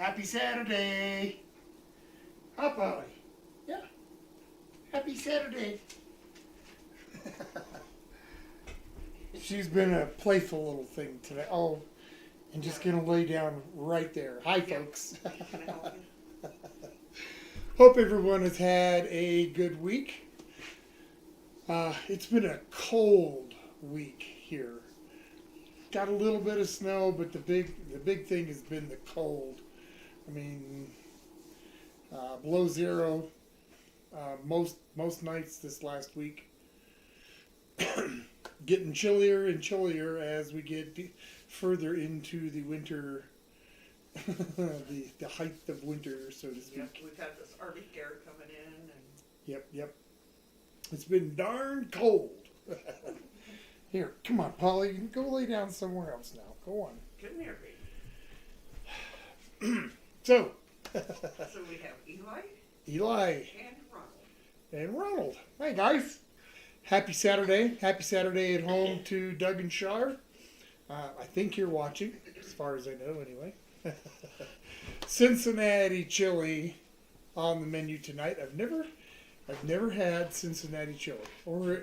Happy Saturday. Hi, Polly. Yeah. Happy Saturday. She's been a playful little thing today. Oh, and just gonna lay down right there. Hi, folks. Hope everyone has had a good week. It's been a cold week here. Got a little bit of snow, but the big thing has been the cold. I mean, below zero most nights this last week. Getting chillier and chillier as we get further into the winter, the height of winter, so to speak. Yep, we've had this Arctic air coming in, and Yep. It's been darn cold. Here, come on, Polly. You can go lay down somewhere else now. Go on. come here, baby. So we have Eli Eli and Ronald. and Ronald. Hey, guys. Happy Saturday. Happy Saturday at home to Doug and Shar. I think you're watching, as far as I know, anyway. Cincinnati chili on the menu tonight. I've never had Cincinnati chili, or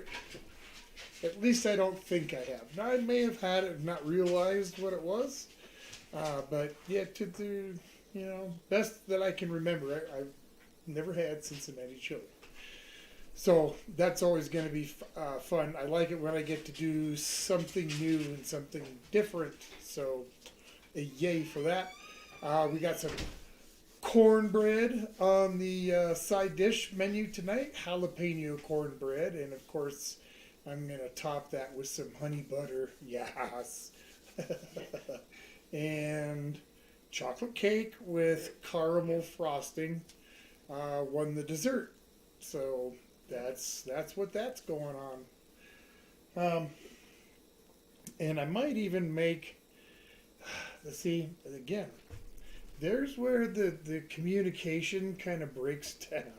at least I don't think I have. Now, I may have had it and not realized what it was, but yeah, to the best that I can remember, I've never had Cincinnati chili. So that's always going to be fun. I like it when I get to do something new and something different. So, yay for that. We got some cornbread on the side dish menu tonight. Jalapeno cornbread. And of course, I'm going to top that with some honey butter. Yes. And chocolate cake with caramel frosting won the dessert. So that's what that's going on. And I might even make, see, again, there's where the communication kind of breaks down.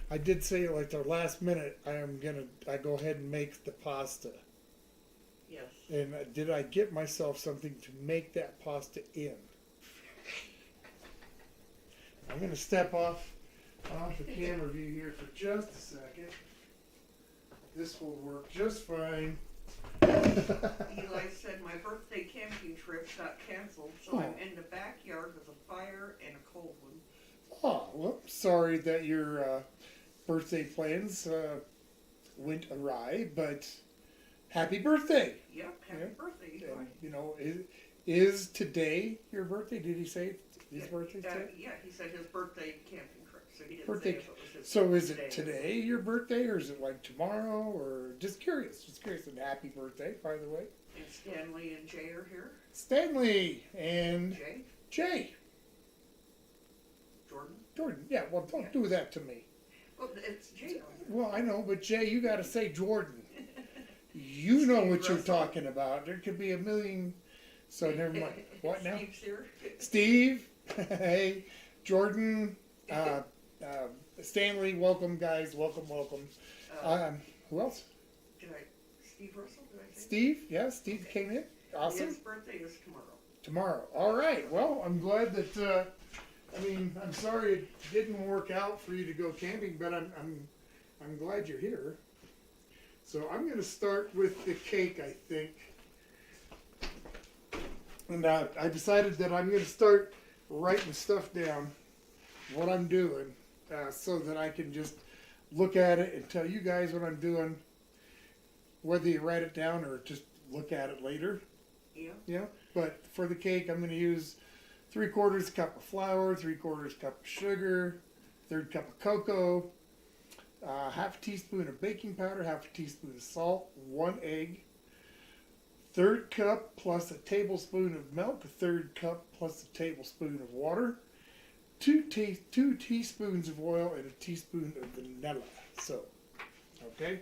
I did say, like, the last minute, I go ahead and make the pasta. Yes. And did I get myself something to make that pasta in? I'm going to step off the camera view here for just a second. This will work just fine. Eli said my birthday camping trip got canceled, so I'm in the backyard with a fire and a cold one. Oh, well, sorry that your birthday plans went awry, but happy birthday. Yep, happy birthday, Eli. And, is today your birthday? Did he say his birthday today? Yeah, he said his birthday camping trip, so he didn't Birthday. say if it was his So is it today your birthday, or is it like tomorrow, or just curious? And happy birthday, by the way. And Stanley and Jay are here. Stanley and Jay. Jordan. Yeah, well, don't do that to me. Well, it's Jay. Well, I know, but Jay, you got to say Jordan. You know what you're talking about. There could be a million. So never mind. What now? Steve's here. Steve. Hey, Jordan. Stanley. Welcome, guys. Welcome. Who else? Steve Russell? Did I say? Steve. Yeah, Steve came in. Awesome. His birthday is tomorrow. Tomorrow. All right. Well, I'm glad that. I'm sorry it didn't work out for you to go camping, but I'm glad you're here. So I'm going to start with the cake, I think. And I decided that I'm going to start writing stuff down, what I'm doing, so that I can just look at it and tell you guys what I'm doing, whether you write it down or just look at it later. Yeah. But for the cake, I'm going to use 3/4 cup of flour, 3/4 cup of sugar, 1/3 cup of cocoa, half a teaspoon of baking powder, half a teaspoon of salt, 1 egg, 1/3 cup plus a tablespoon of milk, 1/3 cup plus a tablespoon of water, 2 teaspoons of oil, and a teaspoon of vanilla. So, okay,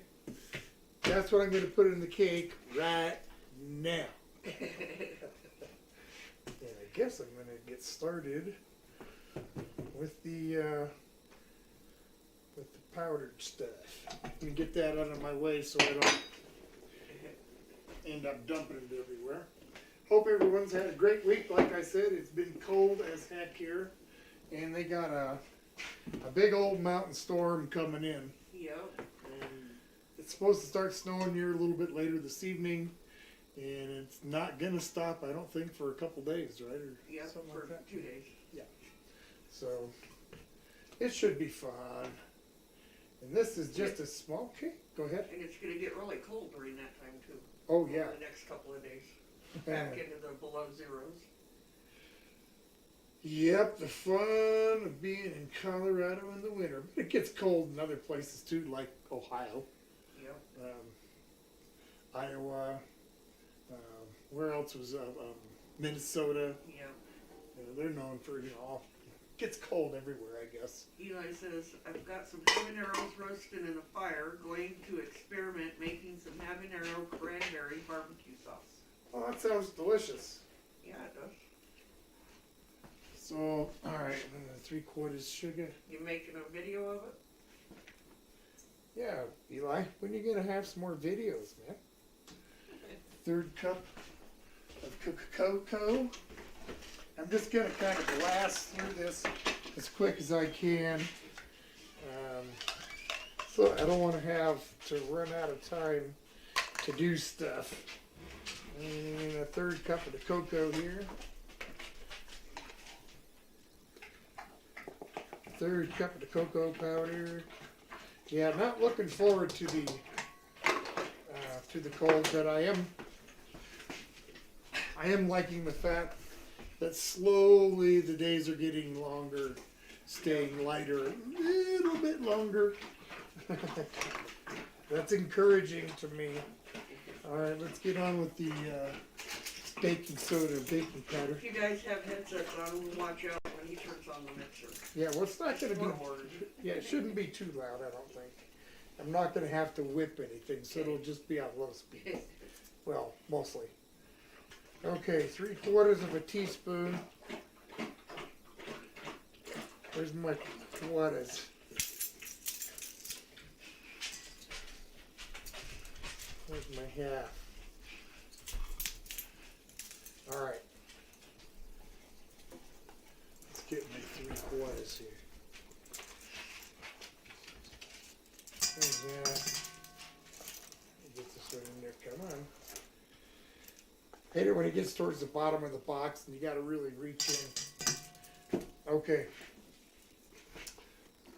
that's what I'm going to put in the cake right now. And I guess I'm going to get started with the powdered stuff. Let me get that out of my way so I don't end up dumping it everywhere. Hope everyone's had a great week. Like I said, it's been cold as heck here, and they got a big old mountain storm coming in. Yep. And it's supposed to start snowing here a little bit later this evening, and it's not gonna stop, I don't think, for a couple days, right? Or Yep, something for like that. 2 days. So it should be fun. And this is just a small. Okay, go ahead. And it's gonna get really cold during that time too. Oh yeah. The next couple of days. Back into the below zeros. Yep, the fun of being in Colorado in the winter. It gets cold in other places too, like Ohio, Yep. Iowa. Where else was Minnesota? Yep. They're known for, you know, it gets cold everywhere, I guess. Eli says, I've got some habaneros roasted in a fire, going to experiment making some habanero cranberry barbecue sauce. Oh, that sounds delicious. Yeah, it does. So, all right, 3/4 sugar. You making a video of it? Yeah, Eli, when are you gonna have some more videos, man? 1/3 cup of cocoa. I'm just gonna kind of blast through this as quick as I can. So I don't want to have to run out of time to do stuff. And 1/3 cup of the cocoa here. 1/3 cup of the cocoa powder. Yeah, I'm not looking forward to the cold, but I am liking the fact that slowly the days are getting longer, staying lighter a little bit longer. That's encouraging to me. All right, let's get on with the baking soda, baking powder. If you guys have headsets on, watch out when he turns on the mixer. Yeah, well, it's not going to be. Scoreboard. Yeah, it shouldn't be too loud, I don't think. I'm not going to have to whip anything, so it'll just be on low speed. Well, mostly. Okay, 3/4 teaspoon. Where's my quarters? Where's my half? All right. Let's get my 3/4 here. There's that. Get this one in there. Come on. Hate it when it gets towards the bottom of the box and you got to really reach in. Okay.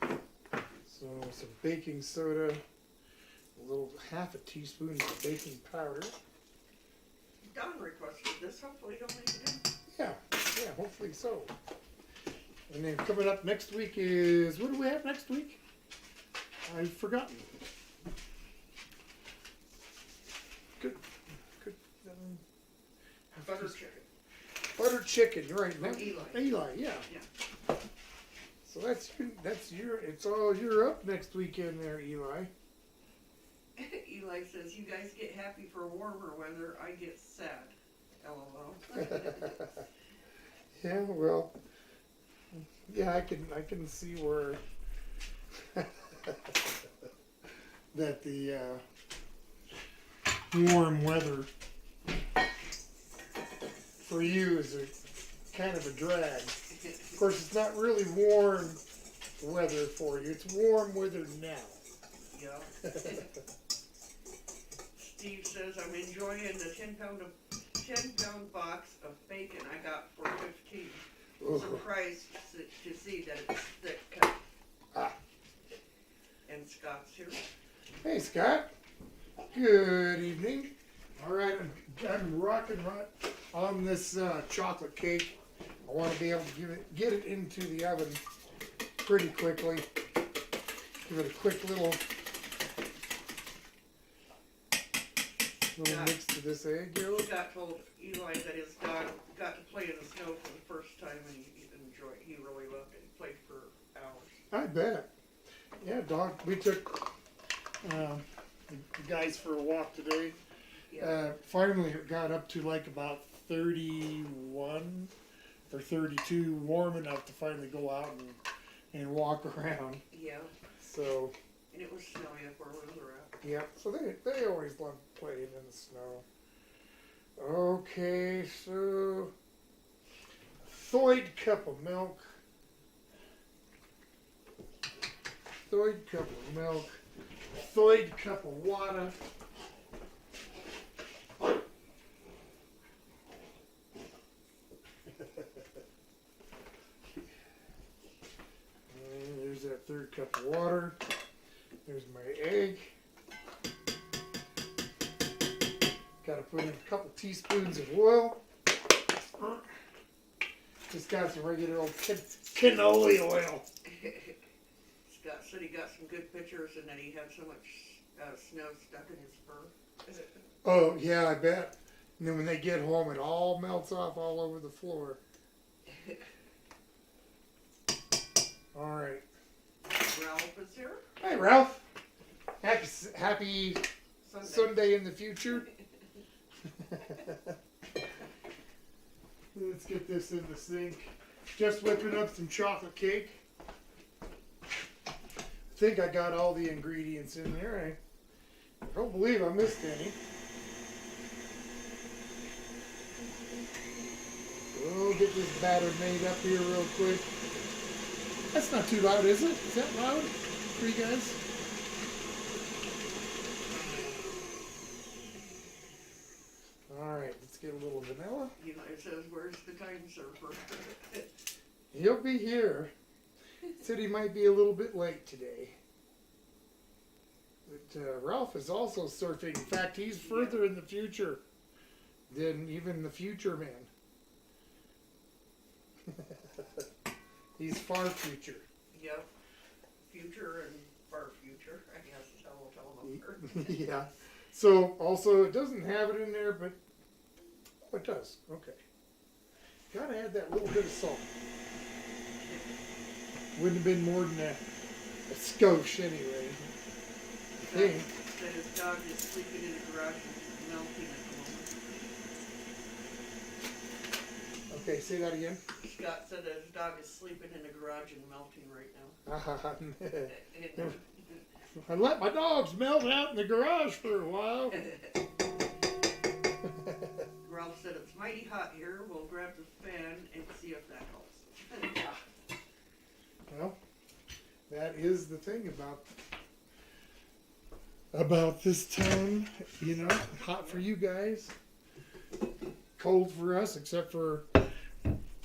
So some baking soda, a little 1/2 teaspoon of baking powder. Don requested this. Hopefully he'll make it in. Yeah, hopefully so. And then coming up next week is, what do we have next week? I've forgotten. Good. Butter chicken. Butter chicken, you're right. From Eli. Eli, yeah. Yeah. So that's your, it's all, you're up next weekend there, Eli. Eli says, you guys get happy for warmer weather, I get sad. LOL. Yeah, well, yeah, I can see where that the warm weather for you is a kind of a drag. Of course, it's not really warm weather for you. It's warm weather now. Yeah. Steve says, I'm enjoying the 10-pound box of bacon I got for 15. Ooh. Surprised to see that it's thick cut. Ah. And Scott's here. Hey, Scott. Good evening. All right, I'm rocking right on this chocolate cake. I want to be able to get it into the oven pretty quickly. Give it a quick little mix to this egg yolk. Scott told Eli that his dog got to play in the snow for the first time and he really loved it. He played for hours. I bet. Yeah, dog. We took the guys for a walk today. Yeah. Finally, it got up to like about 31 or 32, warm enough to finally go out and walk around. Yeah. So. And it was snowy up where we were at. Yeah. So they always love playing in the snow. Okay, so third cup of milk. Third cup of milk. Third cup of water. And there's that third cup of water. There's my egg. Got to put in a couple teaspoons of oil. Just got some regular old cannoli oil. Scott said he got some good pictures and that he had so much snow stuck in his fur. Oh, yeah, I bet. And then when they get home, it all melts off all over the floor. All right. Ralph is here. Hi, Ralph. Happy Sunday in the future. Let's get this in the sink. Just whipping up some chocolate cake. I think I got all the ingredients in there. I don't believe I missed any. We'll get this batter made up here real quick. That's not too loud, is it? Is that loud for you guys? Alright, let's get a little vanilla. You know, it says, where's the time server? He'll be here. Said he might be a little bit late today. But Ralph is also surfing. In fact, he's further in the future than even the future man. He's far future. Yep. Future and far future. I guess is how we'll tell them apart. Yeah. So, also, it doesn't have it in there, but oh, it does. Okay. Gotta add that little bit of salt. Wouldn't have been more than a skosh anyway. I think. That his dog is sleeping in the garage and melting at the moment. Okay, say that again. Scott said that his dog is sleeping in the garage and melting right now. I let my dogs melt out in the garage for a while. Ralph said it's mighty hot here. We'll grab the fan and see if that helps. Well, that is the thing about this time, you know, hot for you guys, cold for us, except for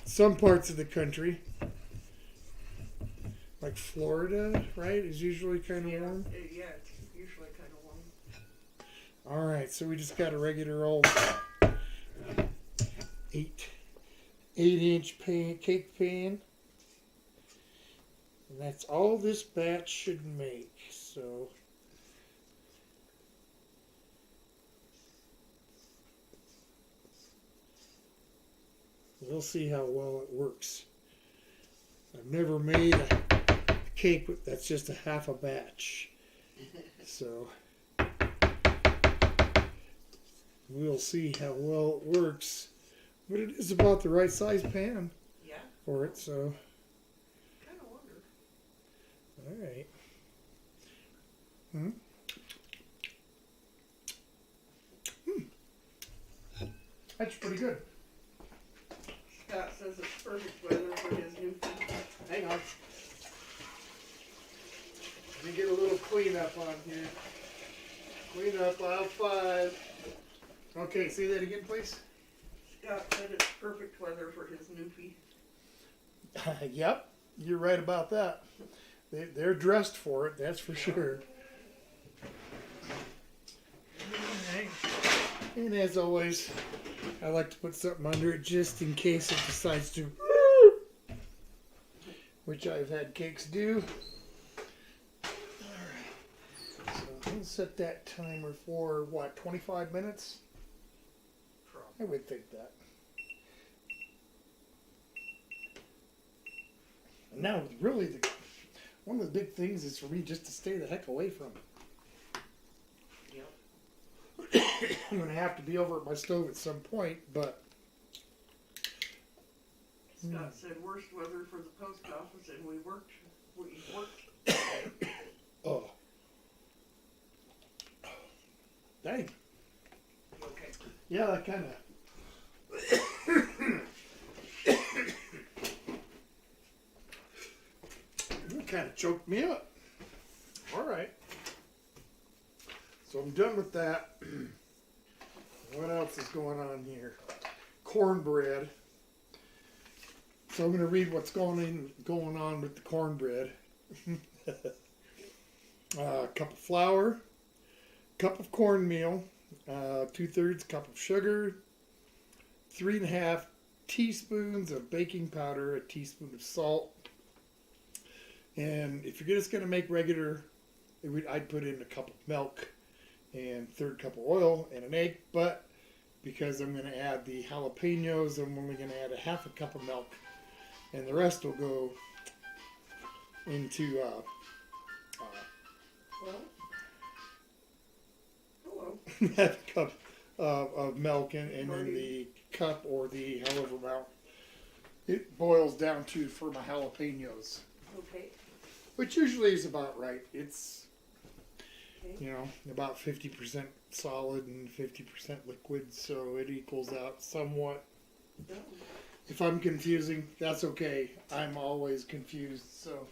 some parts of the country. Like Florida, right, is usually kind of warm. Yeah, it's usually kind of warm. All right, so we just got a regular old 8-inch cake pan. And that's all this batch should make, so. We'll see how well it works. I've never made a cake that's just a half a batch. So we'll see how well it works. But it is about the right size pan for it, so. Kind of wonder. All right. That's pretty good. Scott says it's perfect weather for his new feet. Hang on. Let me get a little cleanup on here. Clean up aisle 5. Okay, say that again, please. Scott said it's perfect weather for his new feet. Yep, you're right about that. They're dressed for it, that's for sure. Alright. And as always, I like to put something under it just in case it decides to, which I've had cakes do. Alright, so I'll set that timer for, what, 25 minutes? I would think that. And now, really, one of the big things is for me just to stay the heck away from it. Yep. I'm going to have to be over at my stove at some point, but... Scott said worst weather for the post office, and we worked. Oh. Dang. Okay. Yeah, that kind of choked me up. All right. So I'm done with that. What else is going on here? Cornbread. So I'm going to read what's going on with the cornbread. Cup of flour, cup of cornmeal, 2/3 cup of sugar, 3.5 teaspoons of baking powder, a teaspoon of salt. And if you're just going to make regular, I'd put in a cup of milk and 1/3 cup of oil and an egg. But because I'm going to add the jalapenos, I'm only going to add a 1/2 cup of milk. And the rest will go into Well, hello. 1/2 cup of milk and then the cup or the however amount it boils down to for my jalapenos. Okay. Which usually is about right. It's, Okay. you know, about 50% solid and 50% liquid, so it equals out somewhat. No. If I'm confusing, that's okay. I'm always confused, so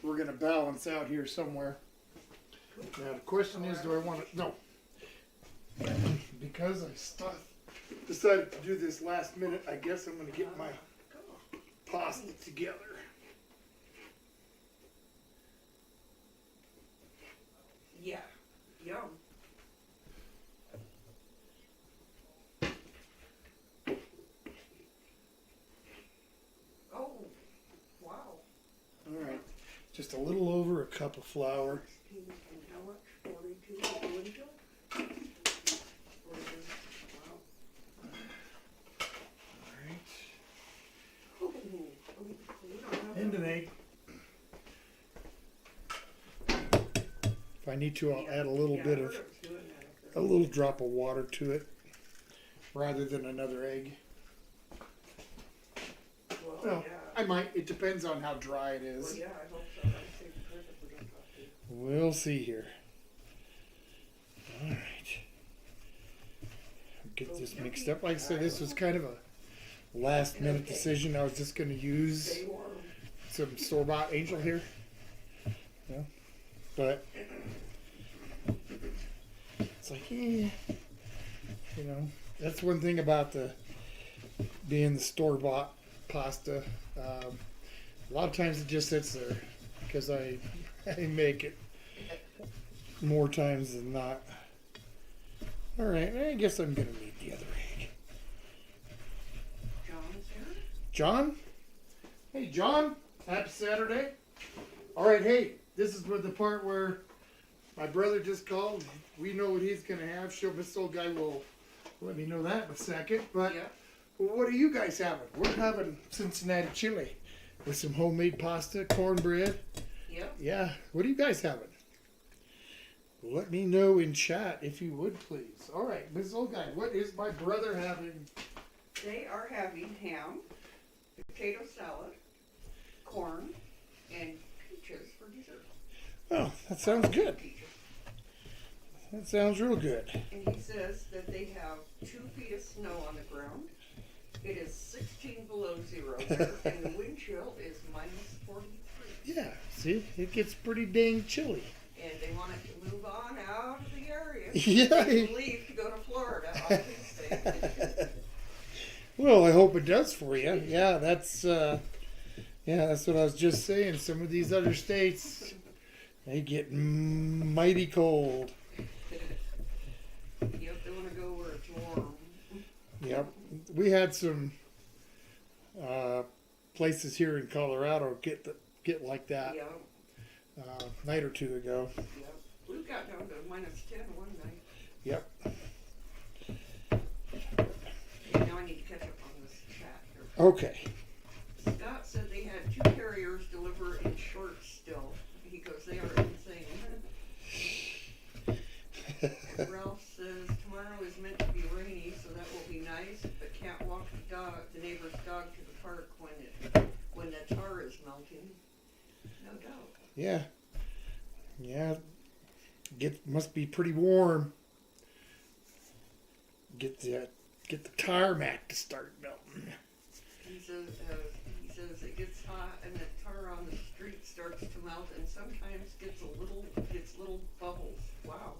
we're going to balance out here somewhere. Now, the question is, do I want to... No. Because I decided to do this last minute, I guess I'm going to get my pasta together. Yeah. Yum. Oh, wow. All right. Just a little over a cup of flour. And how much? 42 to go into? 42. Wow. All right. Oh, we don't have And an egg. If I need to, I'll add a little bit of, a little drop of water to it, rather than another egg. Well, Well, yeah. I might. It depends on how dry it Well, is. yeah, I hope so. I'd say because if we don't have to. We'll see here. All right. Get this mixed up. Like I said, this was kind of a last minute decision. I was just going to use Stay warm. some store-bought Angel here. Yeah. But it's like, you know, that's one thing about being the store-bought pasta. A lot of times it just sits there because I make it more times than not. All right, I guess I'm gonna need the other egg. John's here? John? Hey, John. Happy Saturday. All right, hey, this is the part where my brother just called. We know what he's gonna have. This old guy will let me know that in a second. But Yeah. well, what are you guys having? We're having Cincinnati chili with some homemade pasta, cornbread. Yep. Yeah, what are you guys having? Let me know in chat if you would, please. All right, Mrs. Old Guy, what is my brother having? They are having ham, potato salad, corn, and peaches for dessert. Oh, that sounds good. Peaches. That sounds real good. And he says that they have 2 feet of snow on the ground. It is 16 below zero there, and the wind chill is -43. Yeah, see, it gets pretty dang chilly. And they want it to move on out of the area. Yeah. They can leave to go to Florida on Tuesday. Well, I hope it does for you. Yeah, that's what I was just saying. Some of these other states, they get mighty cold. Yep, they want to go where it's warm. Yep, we had some places here in Colorado get like that Yep, night or two ago. yep. We got down to -10 one night. Yep. And now I need to catch up on this chat here. Okay. Scott said they had 2 carriers deliver in shorts still. He goes, they are insane. Ralph says tomorrow is meant to be rainy, so that will be nice, but can't walk the neighbor's dog to the park when the tar is melting. No doubt. Yeah. Must be pretty warm get the tarmac to start melting. He says it gets hot and the tar on the street starts to melt and sometimes gets little bubbles. Wow,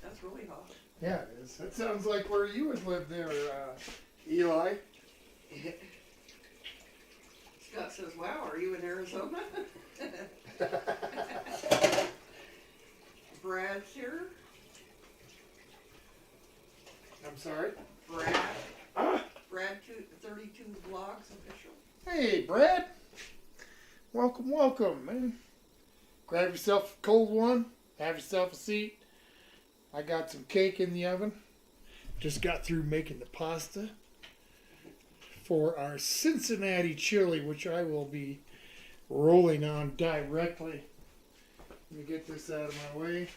that's really hot. Yeah, it is. That sounds like where you would live there, Eli. Scott says, "Wow, are you in Arizona?" Brad's here. I'm sorry? Brad 32 Vlogs official. Hey, Brad. Welcome, man. Grab yourself a cold one. Have yourself a seat. I got some cake in the oven. Just got through making the pasta for our Cincinnati chili, which I will be rolling on directly. Let me get this out of my way.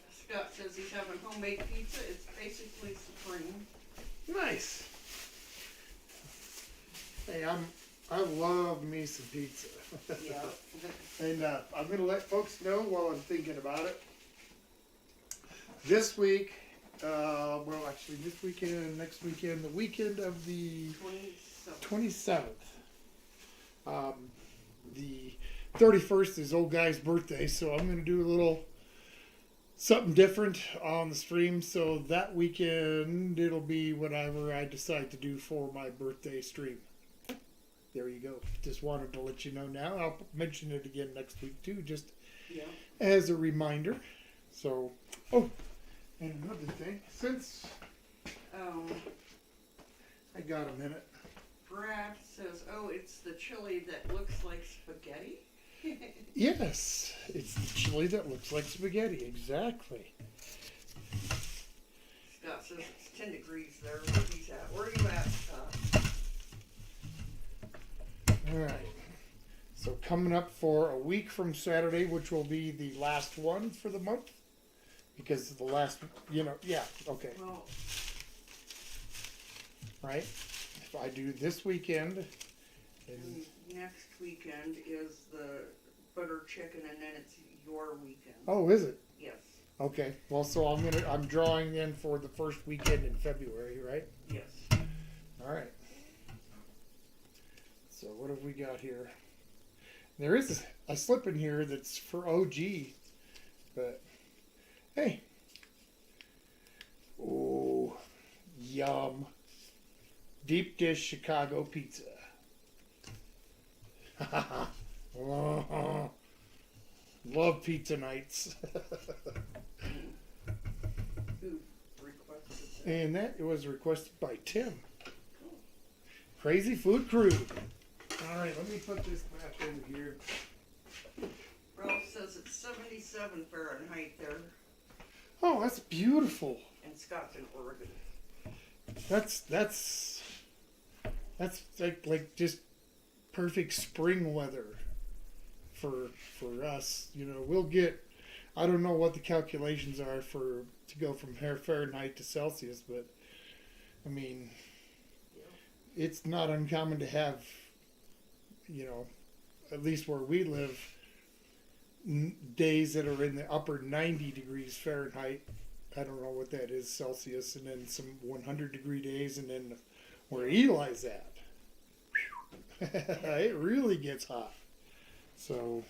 Scott says he's having homemade pizza. It's basically supreme. Nice. Hey, I love me some pizza. Yeah. And I'm going to let folks know while I'm thinking about it. This week, well, actually this weekend and next weekend, the weekend of the 27th. The 31st is old guy's birthday, so I'm going to do a little something different on the stream. So that weekend, it'll be whatever I decide to do for my birthday stream. There you go. Just wanted to let you know now. I'll mention it again next week too, just as a reminder. So, oh, and another thing, since I got a minute. Brad says, "Oh, it's the chili that looks like spaghetti." Yes, it's the chili that looks like spaghetti. Exactly. Scott says it's 10 degrees there. Where he's at? Where are you at, Scott? All right. So coming up for a week from Saturday, which will be the last one for the month, because the last, okay, Well, right? If I do this weekend, and next weekend is the butter chicken, and then it's your weekend. oh, is it? Yes. Okay. Well, so I'm drawing in for the first weekend in February, right? Yes. All right. So what have we got here? There is a slip in here that's for OG, but hey. Oh, yum. Deep dish Chicago pizza. Love pizza nights. Who requested that? And that was requested by Tim. Crazy Food Crew. All right, let me put this back over here. Ralph says it's 77 Fahrenheit there, Oh, that's beautiful. and Scott's in Oregon. That's like just perfect spring weather for us. You know, we'll get, I don't know what the calculations are to go from Fahrenheit to Celsius, but I mean, it's not uncommon to have, at least where we live, days that are in the upper 90 degrees Fahrenheit. I don't know what that is Celsius, and then some 100-degree days, and then where Eli's at, it really gets hot. So,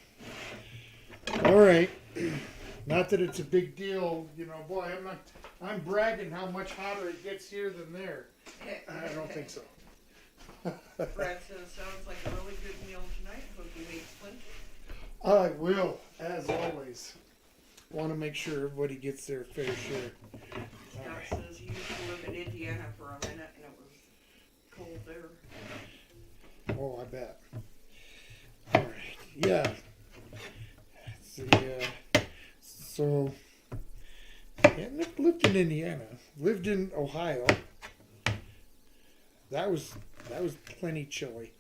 all right, not that it's a big deal, boy. I'm bragging how much hotter it gets here than there. I don't think so. Brad says, sounds like a really good meal tonight. Hope you made plenty. I will, as always. Want to make sure everybody gets their fair share. Scott says he used to live in Indiana for a minute and it was cold there. Oh, I bet. All right, yeah. So, lived in Indiana. Lived in Ohio. That was plenty chilly.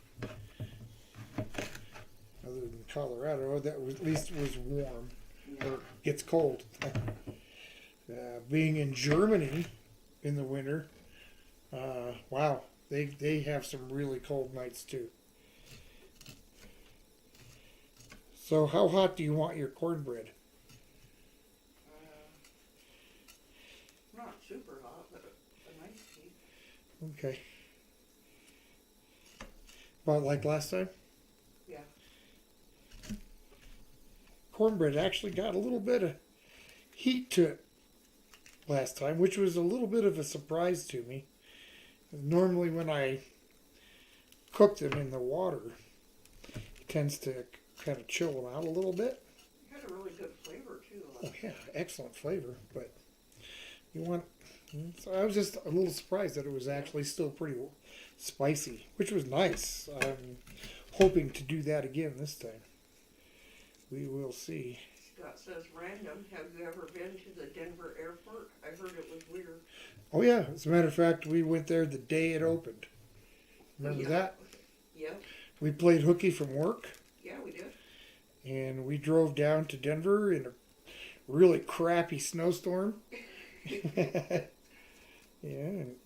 Other than Colorado, that was, at least was warm. Or gets cold. Being in Germany in the winter, wow, they have some really cold nights too. So how hot do you want your cornbread? Not super hot, but Okay. About like last time? Yeah. Cornbread actually got a little bit of heat to it last time, which was a little bit of a surprise to me. Normally, when I cook them in the water, it tends to kind of chill them out a little bit. It had a really good flavor too. Oh yeah, excellent flavor. But you want, so I was just a little surprised that it was actually still pretty spicy, which was nice. I'm hoping to do that again this time. We will see. Scott says, random, have you ever been to the Denver airport? I heard it was weird. Oh yeah, as a matter of fact, we went there the day it opened. Remember that? Yeah. We played hooky from work, Yeah, we did. and we drove down to Denver in a really crappy snowstorm. Yeah,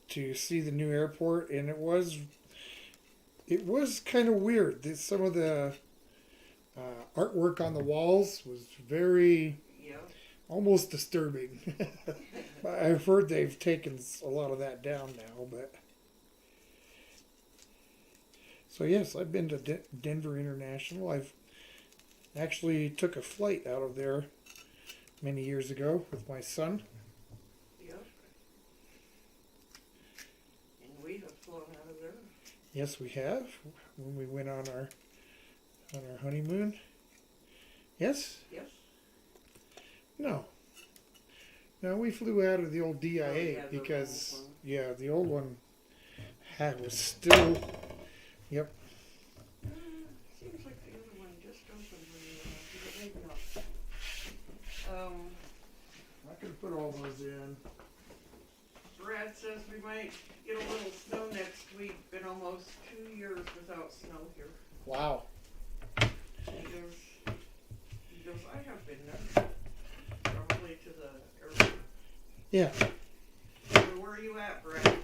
to see the new airport, and it was kind of weird. Some of the artwork on the walls was very Yeah. almost disturbing. I've heard they've taken a lot of that down now, but so yes, I've been to Denver International. I've actually took a flight out of there many years ago with my son. Yeah. And we have flown out of there. Yes, we have, when we went on our honeymoon. Yes? Yes. No. No, we flew out of the old DIA Oh, yeah, the because old one. the old one was still. Yep. Seems like the other one just opened when maybe not. I could put all those in. Brad says we might get a little snow next week. Been almost 2 years without snow here. Wow. He goes, I have been there. Probably to the airport. Yeah. So where are you at, Brad?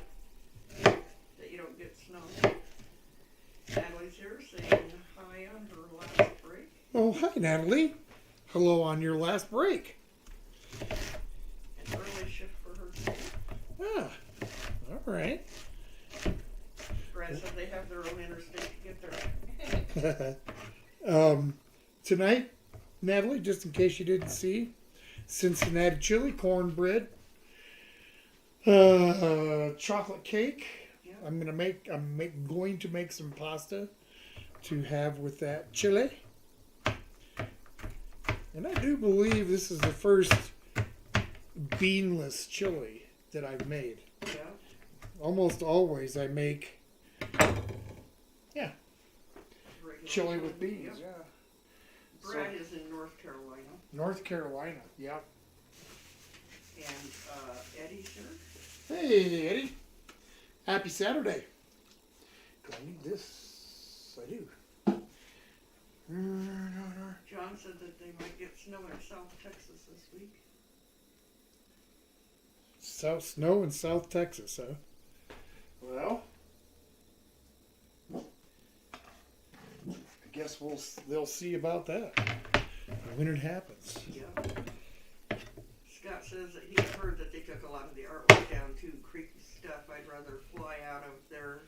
That you don't get snow. Natalie's here saying hi on her last break. Oh, hi, Natalie. Hello on your last break. An early shift for her today. Ah, all right. Brad said they have their own interstate to get there. Tonight, Natalie, just in case you didn't see, Cincinnati chili, cornbread, chocolate cake. Yeah. I'm going to make some pasta to have with that chili. And I do believe this is the first beanless chili that I've made. Yeah. Almost always I make Regular chili with beans. Yep. Yeah. Brad is in North Carolina. North Carolina. Yep. And Eddie's here. Hey, Eddie. Happy Saturday. Do I need this? I do. John said that they might get snow in South Texas this week. Snow in South Texas, huh? Well, I guess they'll see about that when it happens. Yeah. Scott says that he heard that they took a lot of the artwork down to creepy stuff. I'd rather fly out of there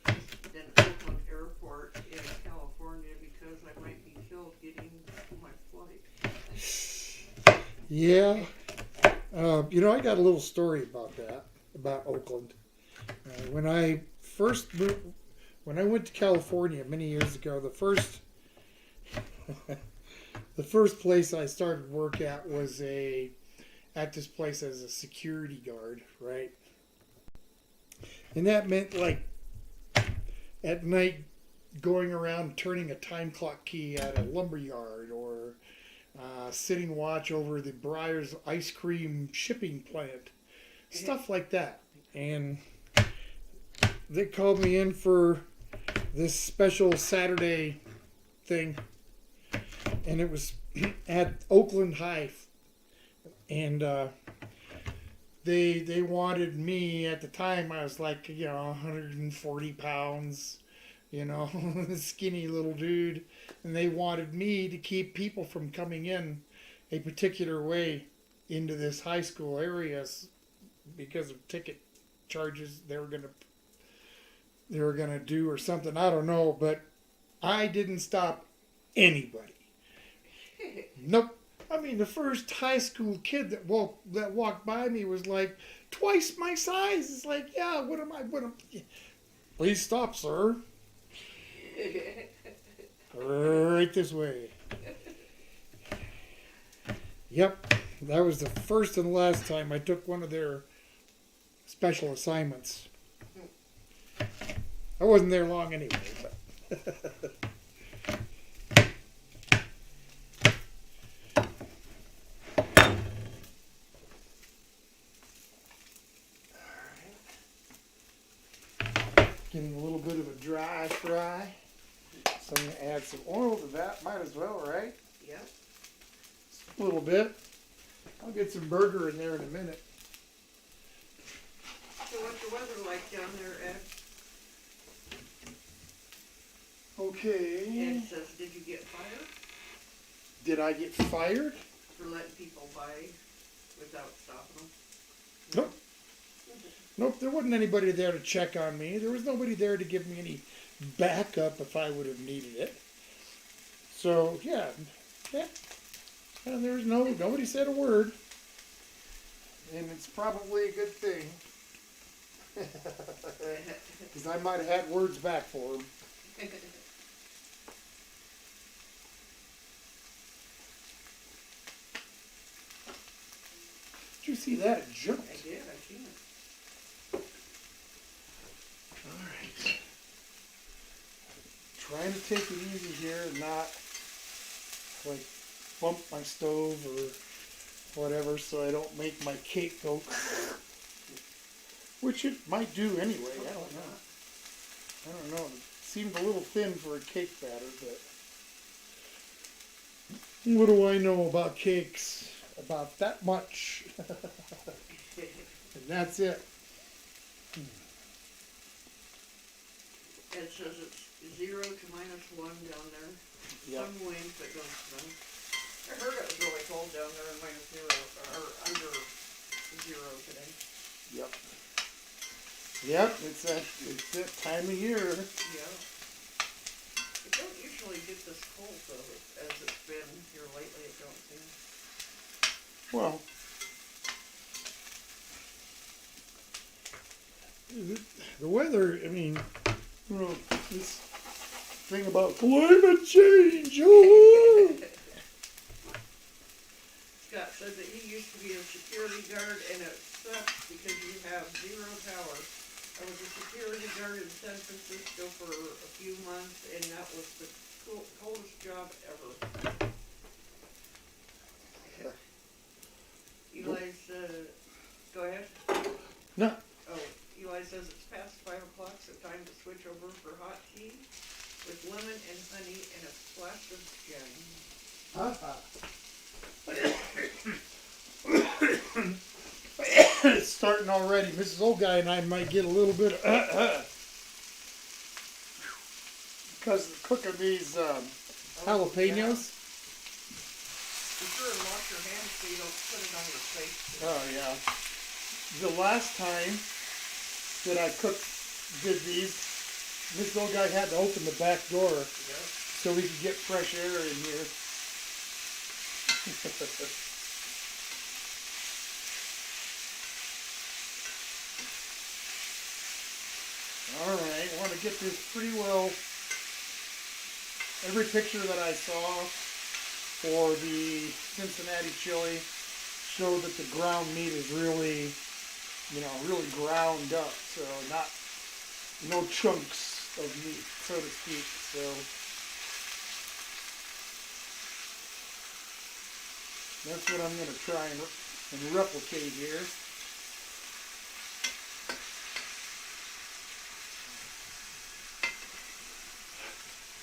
than Oakland Airport in California because I might be killed getting to my flight. Yeah. I got a little story about that, about Oakland. When I went to California many years ago, the first place I started work at was at this place as a security guard, right? And that meant like at night going around turning a time clock key at a lumber yard or sitting watch over the Breyers ice cream shipping plant, stuff like that. And they called me in for this special Saturday thing, and it was at Oakland High, and they wanted me at the time. I was like 140 pounds, skinny little dude, and they wanted me to keep people from coming in a particular way into this high school area because of ticket charges they were going to they were going to do or something. I don't know, but I didn't stop anybody. Nope. I mean, the first high school kid that walked by me was like twice my size. It's like, yeah, what am I? Please stop, sir. Right this way. Yep, that was the first and last time I took one of their special assignments. I wasn't there long anyway, but. Getting a little bit of a dry fry. So I'm going to add some oil to that. Might as well, right? Yep. A little bit. I'll get some burger in there in a minute. So what's the weather like down there, Ed? Okay. Ed says, did you get fired Did I get fired? for letting people by without stopping them? Nope. Nope, there wasn't anybody there to check on me. There was nobody there to give me any backup if I would have needed it. So, yeah. And there was nobody said a word. And it's probably a good thing. Because I might have had words back for them. Did you see that? It jumped. I did, I seen it. Alright. Trying to take it easy here and not like bump my stove or whatever so I don't make my cake go which it might do anyway. I don't know. It seemed a little thin for a cake batter, but what do I know about cakes? About that much. And that's it. It says it's 0 to -1 down there. Yep. Some wind that goes through. I heard it was really cold down there and -0 or under 0 today. Yep. Yep, it's that time of year. Yeah. It don't usually get this cold though, as it's been here lately. It don't seem. Well, the weather, I mean, you know, this thing about climate change. Oh. Scott said that he used to be a security guard and it sucks because you have 0 power. I was a security guard in San Francisco for a few months and that was the coldest job ever. Eli's, go ahead. No. Oh, Eli says it's past 5 o'clock, so time to switch over for hot tea with lemon and honey and a splash of gin. It's starting already. Mrs. Old Guy and I might get a little bit of because of cooking these jalapenos. Be sure and wash your hands so you don't put it on your face. Oh yeah. The last time that I did these, Mrs. Old Guy had to open the back door so we could get fresh air in here. Alright, I want to get this pretty well. Every picture that I saw for the Cincinnati chili showed that the ground meat is really, really ground up. So no chunks of meat, so to speak. So that's what I'm going to try and replicate here.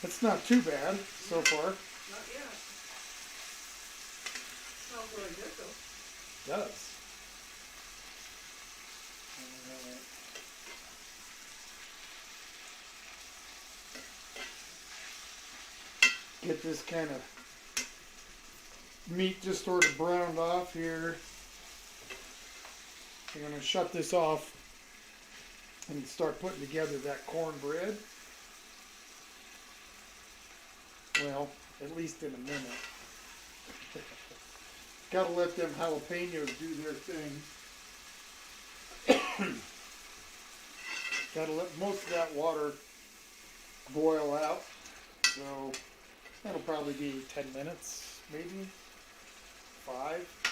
That's not too bad so far. Not yet. Smells really good though. It does. Alright. Get this kind of meat just sort of browned off here. I'm going to shut this off and start putting together that cornbread. Well, at least in a minute. Gotta let them jalapenos do their thing. Gotta let most of that water boil out. So that'll probably be 10 minutes, maybe 5.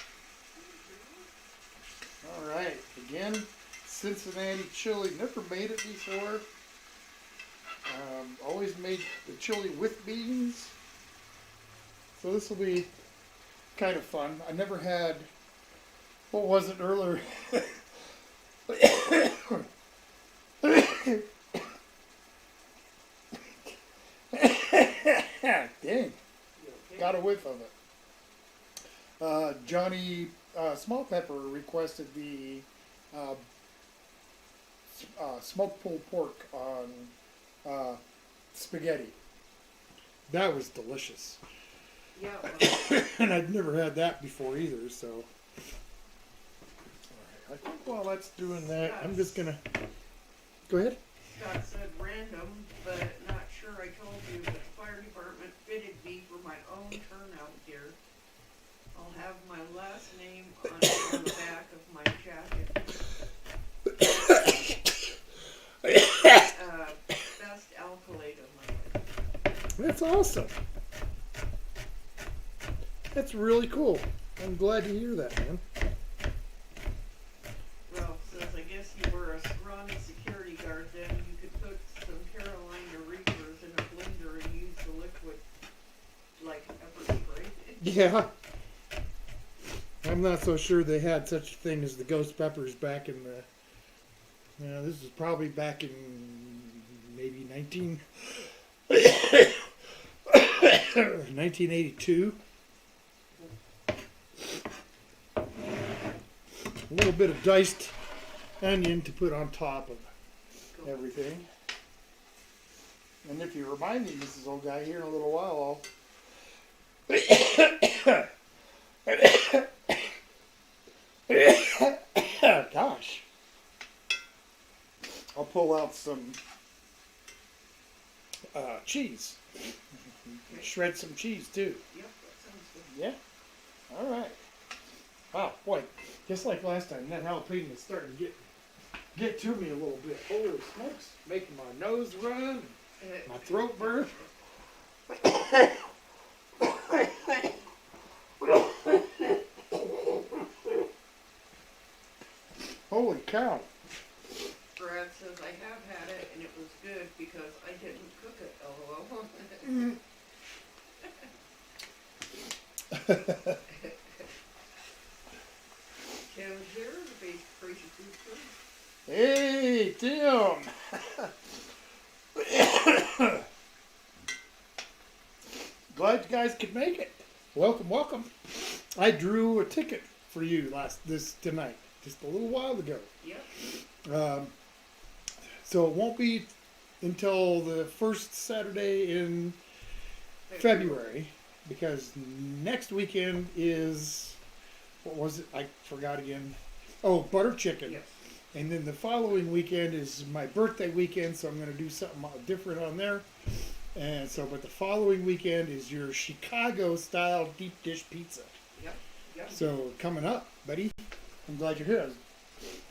All right, again, Cincinnati chili. Never made it before. Always made the chili with beans. So this will be kind of fun. I never had, what was it earlier? Dang, got a whiff of it. Johnny Small Pepper requested the smoked pulled pork on spaghetti. That was delicious. Yeah, well, And I'd never had that before either, so. Alright, I think while that's doing that, I'm just gonna, go ahead. Scott said random, but not sure I told you, but the fire department fitted me for my own turnout gear. I'll have my last name on the back of my jacket. Best accolade of my life. That's awesome. That's really cool. I'm glad to hear that, man. Well, since I guess you were a scrawny security guard then, you could put some Carolina Reapers in a blender and use the liquid like pepper spray. Yeah. I'm not so sure they had such a thing as the ghost peppers back in the, this is probably back in maybe 1982. A little bit of diced onion to put on top of everything. And if you remind me, Mrs. Old Guy, here in a little while, gosh, I'll pull out some cheese. Shred some cheese too. Yep, that sounds good. Yeah. All right. Wow, boy, just like last time, that jalapeno is starting to get to me a little bit. Holy smokes, making my nose run, my throat burn. Holy cow. Brad says, I have had it and it was good because I didn't cook it, LOL. Tim's here, the base crazy food crew. Hey, Tim. Glad you guys could make it. Welcome, welcome. I drew a ticket for you tonight, just a little while ago. Yep. So it won't be until the first Saturday in February, because next weekend is, what was it? I forgot again. Oh, butter chicken. Yes. And then the following weekend is my birthday weekend, so I'm going to do something different on there. And so, but the following weekend is your Chicago-style deep dish pizza. Yep. Yep. So coming up, buddy. I'm glad you're here. I'm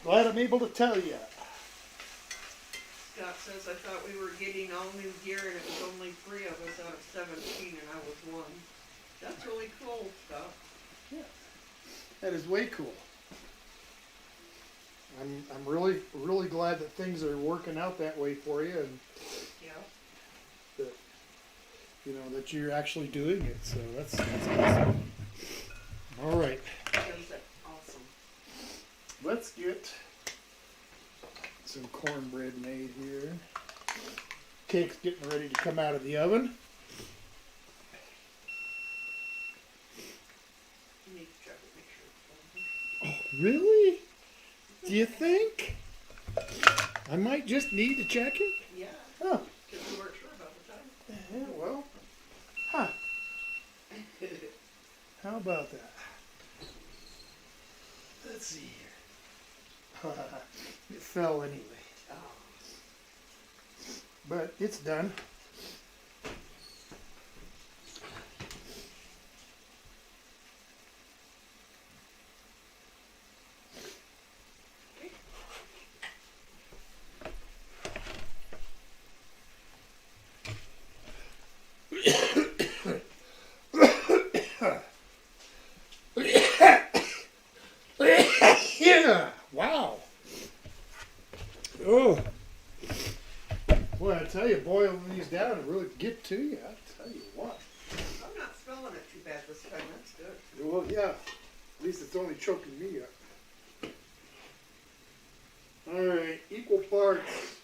glad I'm able to tell you. Scott says, I thought we were getting all new gear and it was only 3 of us out of 17 and I was 1. That's really cool, Scott. Yeah, that is way cool. I'm really glad that things are working out that way for you, and Yeah. that that you're actually doing it. So that's awesome. All right, Does it awesome. let's get some cornbread made here. Cake's getting ready to come out of the oven. You need to check it, make sure it's done. Oh, really? Do you think? I might just need to check it? Yeah, Oh, because we weren't sure about the time. yeah, well, huh. How about that? Let's see here. It fell anyway. Oh. but it's done. Yeah, wow. Oh, boy, I tell you, boiling these down and really get to you. I tell you what. I'm not smelling it too bad this time, that's good. Well, yeah. At least it's only choking me up. All right, equal parts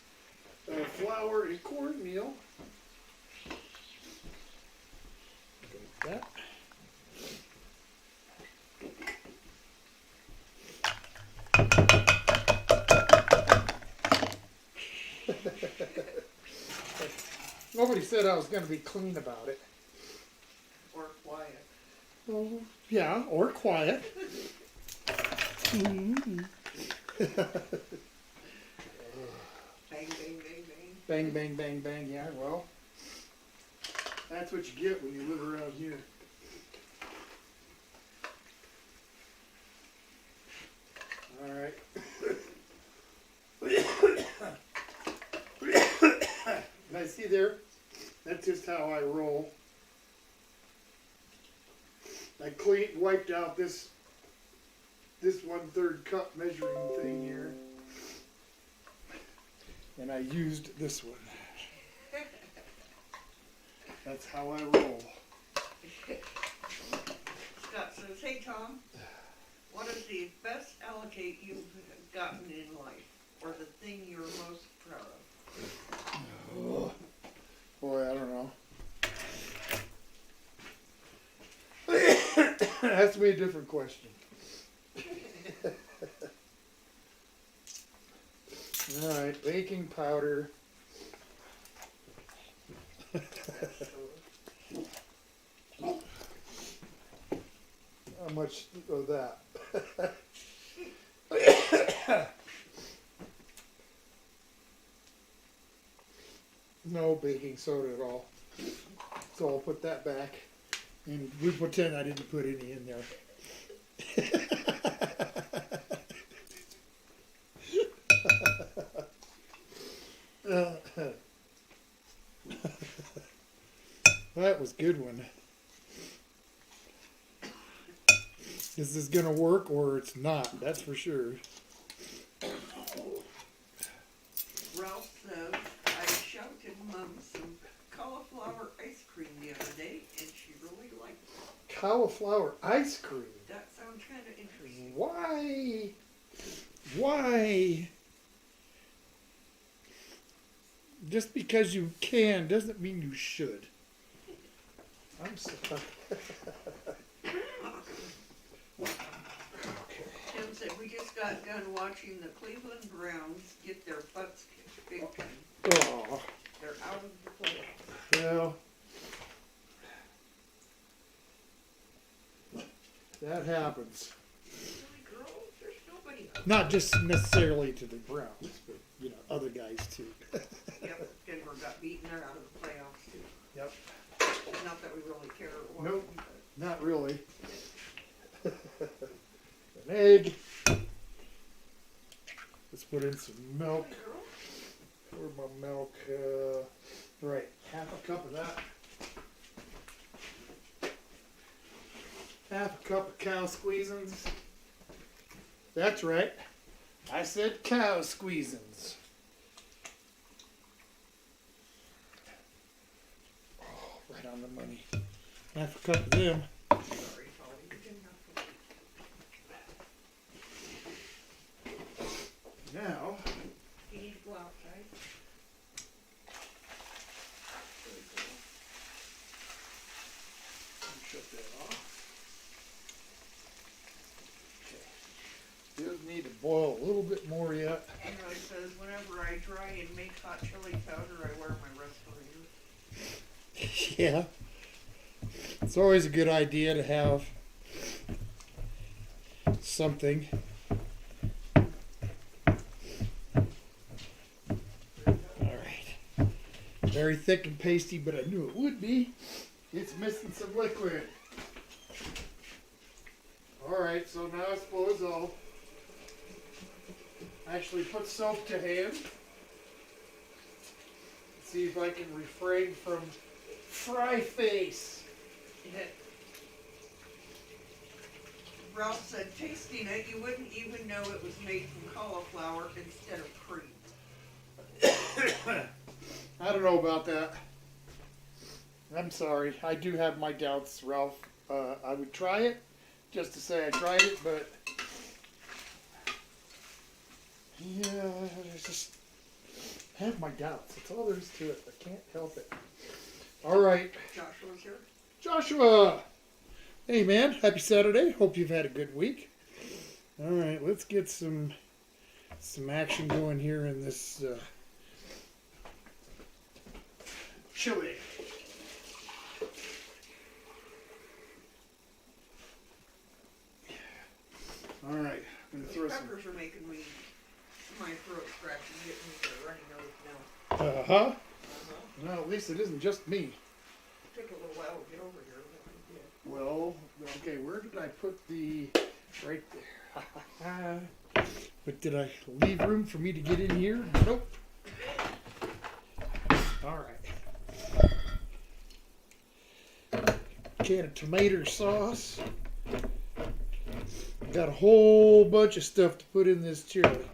flour and cornmeal. Go with that. Nobody said I was going to be clean about it. Or quiet. Oh, yeah, or quiet. Bang, bang, bang, bang. Bang, bang, bang, bang. Yeah, well, that's what you get when you live around here. All right. I see there. That's just how I roll. I wiped out this 1/3 cup measuring thing here, and I used this one. That's how I roll. Scott says, hey Tom, what is the best allocate you've gotten in life? Or the thing you're most proud of? Oh, boy, I don't know. Ask me a different question. All right, baking powder. How much of that? No baking soda at all. So I'll put that back. And we pretend I didn't put any in there. That was a good one. Is this gonna work or it's not? That's for sure. Ralph says, I shouted Mom some cauliflower ice cream the other day, and she really liked it. Cauliflower ice cream. That sounds kind of interesting. Why? Why? Just because you can doesn't mean you should. I'm sorry. Tim said, we just got done watching the Cleveland Browns get their butts kicked big time. Oh, They're out of the playoffs. well, that happens. Really, girls? There's nobody out. Not just necessarily to the Browns, but other guys too. Yep, Denver got beaten. They're out of the playoffs too. Yep. Not that we really care or Nope. but Not really. An egg. Let's put in some milk. Where's my milk? Right, half a cup of that. Half a cup of cow squeezins. That's right. I said cow squeezins. Oh, right on the money. Half a cup of them. sorry, Polly, you didn't have to. Now, You need to go outside. shut that off. Okay. Does need to boil a little bit more yet. Anyway, it says, whenever I dry and make hot chili powder, I wear my respirator. Yeah. It's always a good idea to have something. All right. very thick and pasty, but I knew it would be. It's missing some liquid. Alright, so now I suppose I'll actually put soap to hand. See if I can refrain from fry face. Yeah. Ralph said, tasting it, you wouldn't even know it was made from cauliflower instead of cream. I don't know about that. I'm sorry. I do have my doubts, Ralph. I would try it, just to say I tried it, but yeah, I just have my doubts. That's all there is to it. I can't help it. All right. Joshua's here. Joshua! Hey, man. Happy Saturday. Hope you've had a good week. All right. Let's get some action going here in this chili. All right. I'm going to throw Those some. peppers are making me, my throat scratching, getting me a runny nose now. Uh-huh. Uh-huh. Well, at least it isn't just me. Took a little while to get over here, but I did. Well, okay, where did I put the... Right there. But did I leave room for me to get in here? Nope. All right. Can of tomato sauce. Got a whole bunch of stuff to put in this chili.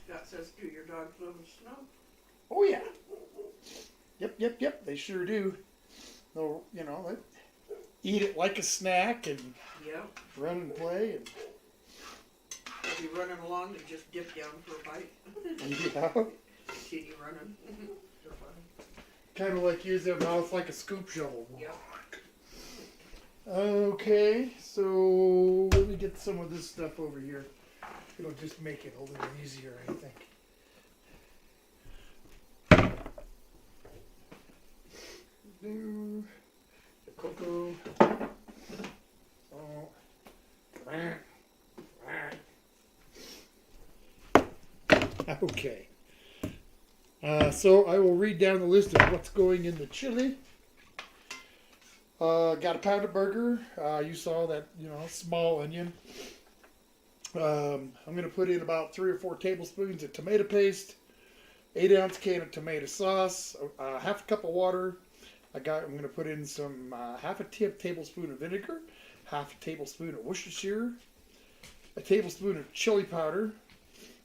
Scott says, do your dogs live in snow? Oh yeah. Yep. They sure do. They'll, they eat it like a snack and Yep. run and play and They'll be running along and just dip down for a bite. yeah. Continue running. They're funny. Kind of like use their mouth like a scoop shovel. Yep. Okay, so let me get some of this stuff over here. It'll just make it a little easier, I think. Do the cocoa. Oh. Okay. So I will read down the list of what's going in the chili. Got a pound of burger. You saw that, small onion. I'm going to put in about 3 or 4 tablespoons of tomato paste, 8-ounce can of tomato sauce, half a cup of water. I'm going to put in some half a tablespoon of vinegar, half a tablespoon of Worcestershire, a tablespoon of chili powder,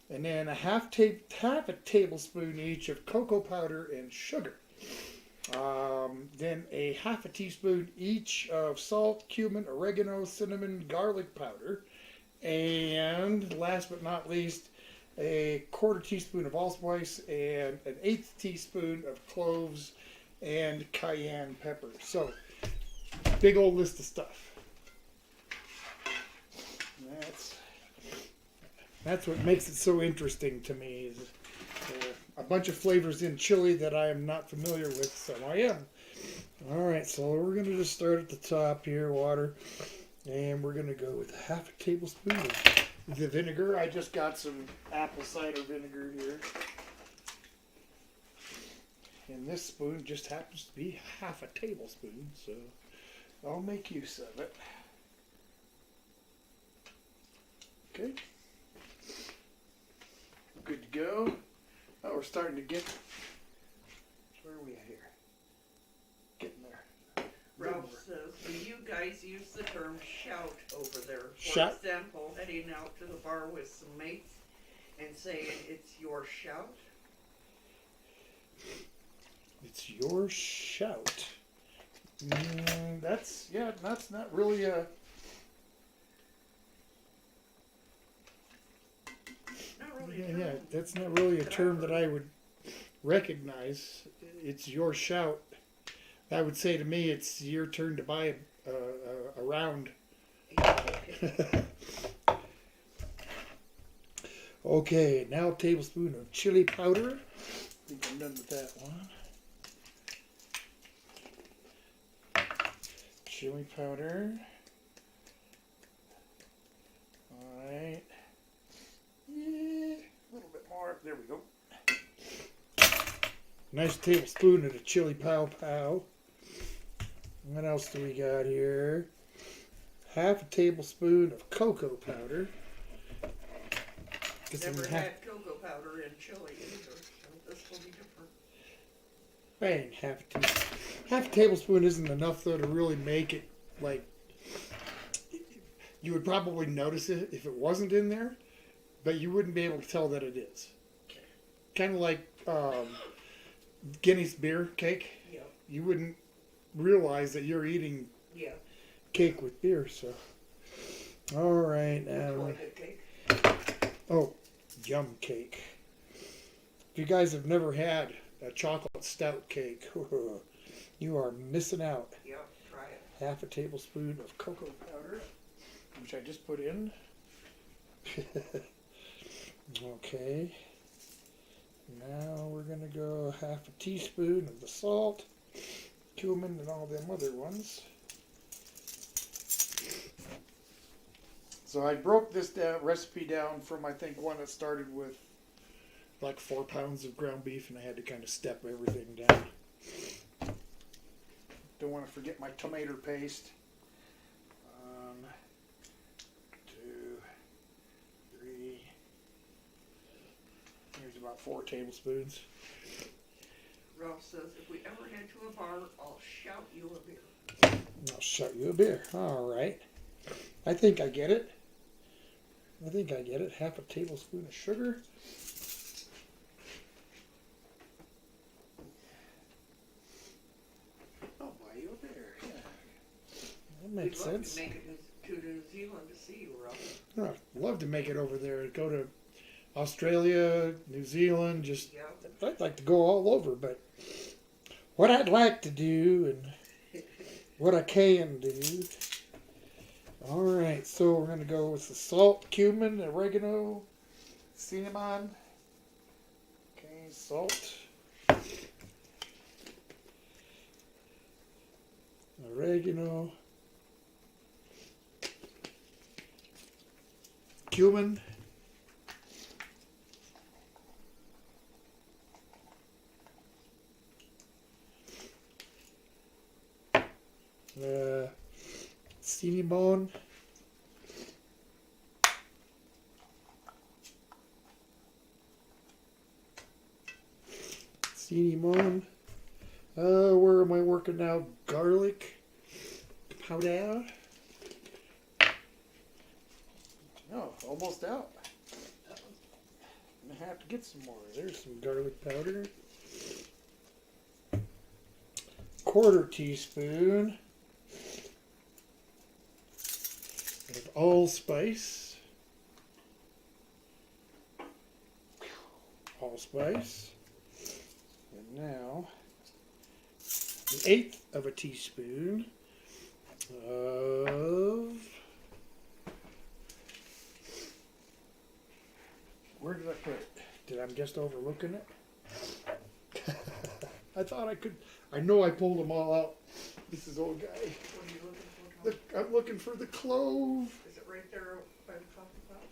and then a half a tablespoon each of cocoa powder and sugar. Then a half a teaspoon each of salt, cumin, oregano, cinnamon, garlic powder, and last but not least, a 1/4 teaspoon of allspice and an 1/8 teaspoon of cloves and cayenne pepper. So, big old list of stuff. That's what makes it so interesting to me. Is a bunch of flavors in chili that I am not familiar with, so I am. Alright, so we're going to just start at the top here, water, and we're going to go with half a tablespoon of the vinegar. I just got some apple cider vinegar here. And this spoon just happens to be half a tablespoon, so I'll make use of it. Okay. Good to go. Oh, we're starting to get... Where are we at here? Getting there. Ralph says, do you guys use the term shout over there? For Shout? example, heading out to the bar with some mates and saying it's your shout? It's your shout. That's not really a... Not really a term. Yeah, that's not really a term that I would recognize. It's your shout. I would say to me, it's your turn to buy a round. Okay, now a tablespoon of chili powder. I think I'm done with that one. Chili powder. Alright. Yeah, a little bit more. There we go. Nice tablespoon of the chili pow pow. What else do we got here? Half a tablespoon of cocoa powder. Never had cocoa powder in chili either, so this will be different. Bang, half a tablespoon isn't enough though to really make it like. You would probably notice it if it wasn't in there, but you wouldn't be able to tell that it is. Kind of like Guinness beer cake. Yeah. You wouldn't realize that you're eating cake with beer. So, all right, oh, yum cake. If you guys have never had a chocolate stout cake, you are missing out. Yeah, try it. Half a tablespoon of cocoa powder, which I just put in. Okay. Now we're going to go half a teaspoon of the salt, cumin, and all them other ones. So I broke this recipe down from, I think, one that started with like 4 pounds of ground beef, and I had to kind of step everything down. Don't want to forget my tomato paste. 2, 3. Here's about 4 tablespoons. Ralph says, if we ever head to a bar, I'll shout you a beer. I'll shout you a beer. All right. I think I get it. Half a tablespoon of sugar. I'll buy you a beer. Yeah. That makes sense. We'd love to make it to New Zealand to see you, Ralph. I'd love to make it over there. Go to Australia, New Zealand. I'd like to go all over, but what I'd like to do and what I can do. All right, so we're going to go with the salt, cumin, oregano, cinnamon. Okay, salt, oregano, cumin, cinnamon, where am I working now? Garlic powder. Oh, almost out. I'm gonna have to get some more. There's some garlic powder. 1/4 teaspoon of allspice. Allspice. And now, 1/8 of a teaspoon of. Where did I put it? Did I just overlooking it? I thought I could. I know I pulled them all out. This is old guy. What are you looking for, Tom? I'm looking for the clove. Is it right there by the coffee pot?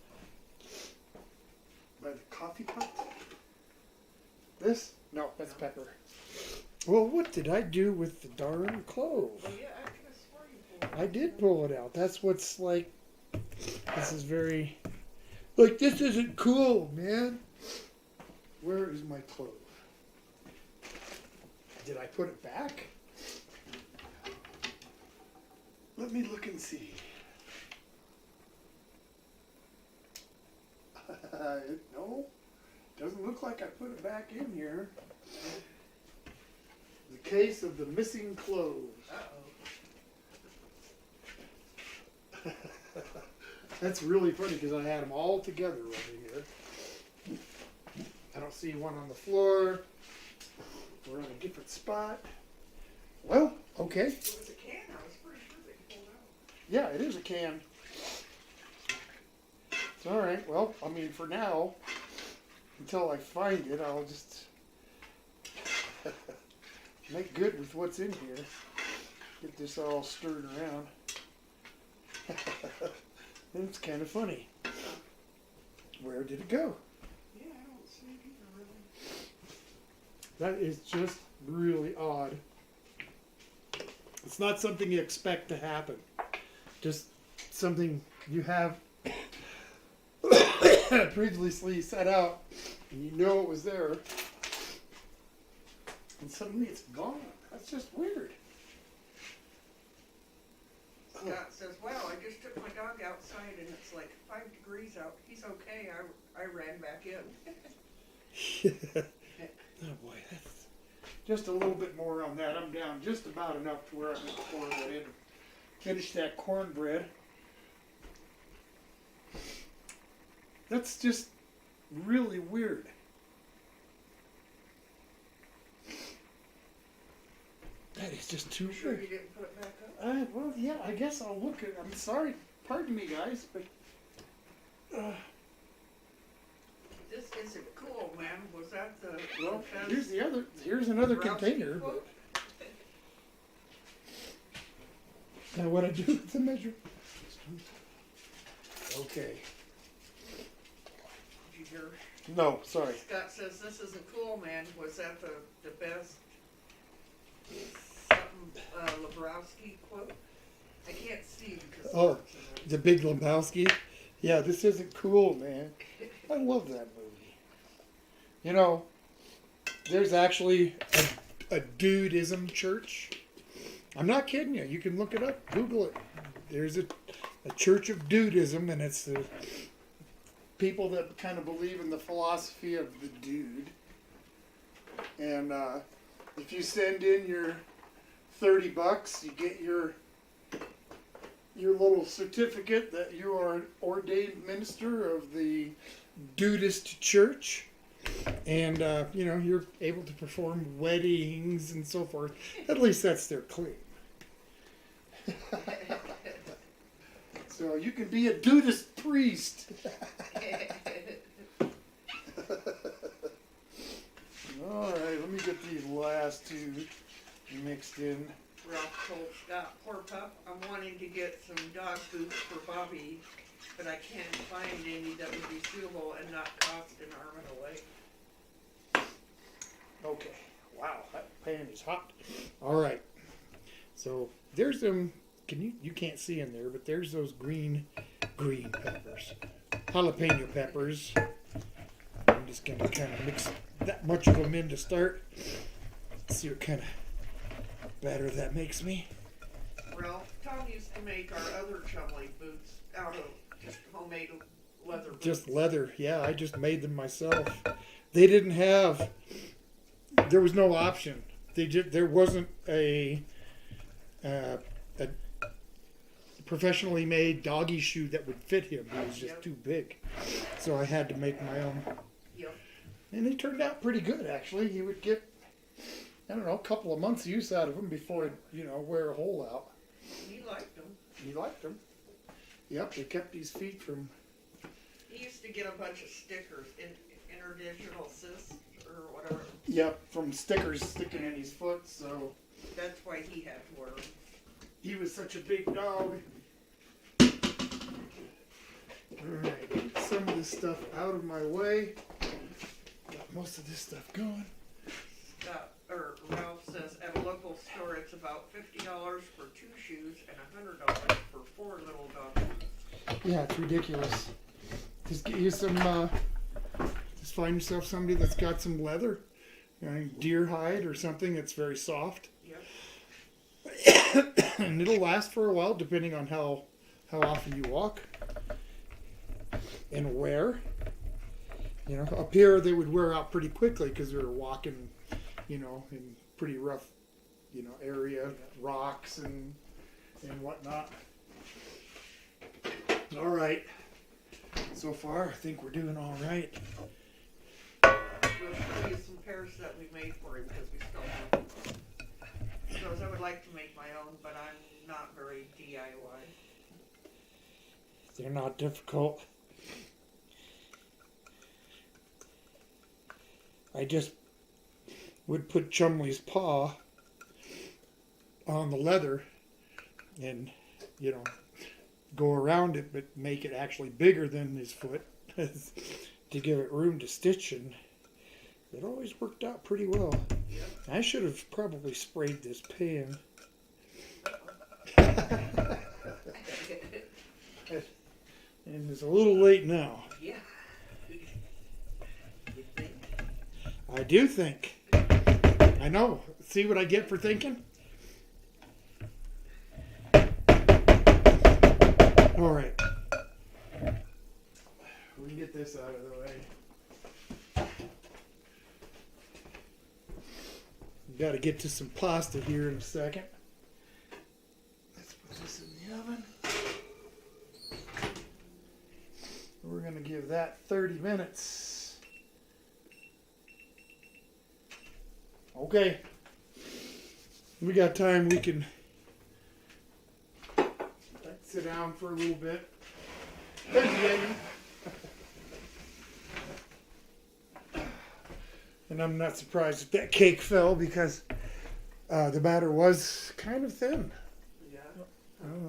By the coffee pot? This? No, that's pepper. Well, what did I do with the darn clove? Well, yeah, I could have swore you pulled it. I did pull it out. That's what's like. This is very. Like, this isn't cool, man. Where is my clove? Did I put it back? Let me look and see. No, doesn't look like I put it back in here. The case of the missing cloves. Uh-oh. That's really funny because I had them all together over here. I don't see one on the floor. We're in a different spot. Well, okay. It was a can. I was pretty sure they pulled out. Yeah, it is a can. It's all right. Well, I mean, for now, until I find it, I'll just make good with what's in here. Get this all stirred around. It's kind of funny. Where did it go? Yeah, I don't see it either, really. That is just really odd. It's not something you expect to happen. Just something you have previously set out, and you know it was there, and suddenly it's gone. That's just weird. Scott says, "Wow, I just took my dog outside and it's like 5 degrees out. He's okay. I ran back in." Oh boy, that's just a little bit more on that. I'm down just about enough to where I can pour that in. Finish that cornbread. That's just really weird. That is just too Sure weird. you didn't put it back up? Well, yeah, I guess I'll look at it. I'm sorry. Pardon me, guys, but This isn't cool, man. Was that the well, fence here's another Ralph's container. quote? But now what I do with the measure? Okay. Did you hear? No, sorry. Scott says, "This isn't cool, man. Was that the best something Lebrowski quote?" I can't see because Oh. it's in The Big Lebowski. Yeah, this isn't cool, man. I love that movie. You know, there's actually a dudism church. I'm not kidding you. You can look it up. Google it. There's a church of dudism, and it's the people that kind of believe in the philosophy of the dude. And if you send in your $30, you get your little certificate that you are an ordained minister of the Dudist church, and you know, you're able to perform weddings and so forth. At least that's their claim. So you can be a Dudist priest. All right, let me get these last two mixed in. Ralph told Scott, "Poor pup, I'm wanting to get some dog boots for Bobby, but I can't find any that would be suitable and not cost an arm and a leg." Okay. Wow, that pan is hot. All right. So there's them. You can't see in there, but there's those green peppers, jalapeno peppers. I'm just gonna kind of mix that much of them in to start. See what kind of batter that makes me. Ralph, Tom used to make our other Chumley boots out of just homemade leather boots. Just leather. Yeah, I just made them myself. They didn't have. There was no option. There wasn't a professionally made doggy shoe that would fit him. It was just too big. So I had to make my own. Yep. And it turned out pretty good, actually. He would get, I don't know, a couple of months use out of them before it, wear a hole out. He liked them. He liked them. Yep, they kept his feet from. He used to get a bunch of stickers, interdigital cis or whatever. Yep, from stickers sticking in his foot, so. That's why he had to wear them. He was such a big dog. Alright, get some of this stuff out of my way. Got most of this stuff going. Ralph says at a local store it's about $50 for 2 shoes and $100 for 4 little dogs. Yeah, it's ridiculous. Just get you some, just find yourself somebody that's got some leather, deer hide or something that's very soft. Yep. And it'll last for a while depending on how often you walk and wear. Up here they would wear out pretty quickly because we were walking, in pretty rough, area, rocks and whatnot. All right. So far, I think we're doing all right. We'll show you some pairs that we made for him because we still have them. Those I would like to make my own, but I'm not very DIY. They're not difficult. I just would put Chumley's paw on the leather and, go around it, but make it actually bigger than his foot to give it room to stitch It always worked out pretty well. Yeah. I should have probably sprayed this pan. And it's a little late now. Yeah. You think? I do think. I know. See what I get for thinking? All right. We can get this out of the way. We got to get to some pasta here in a second. Let's put this in the oven. We're going to give that 30 minutes. Okay. We got time. We can sit down for a little bit. There's Yaden. And I'm not surprised if that cake fell because the batter was kind of thin. Yeah.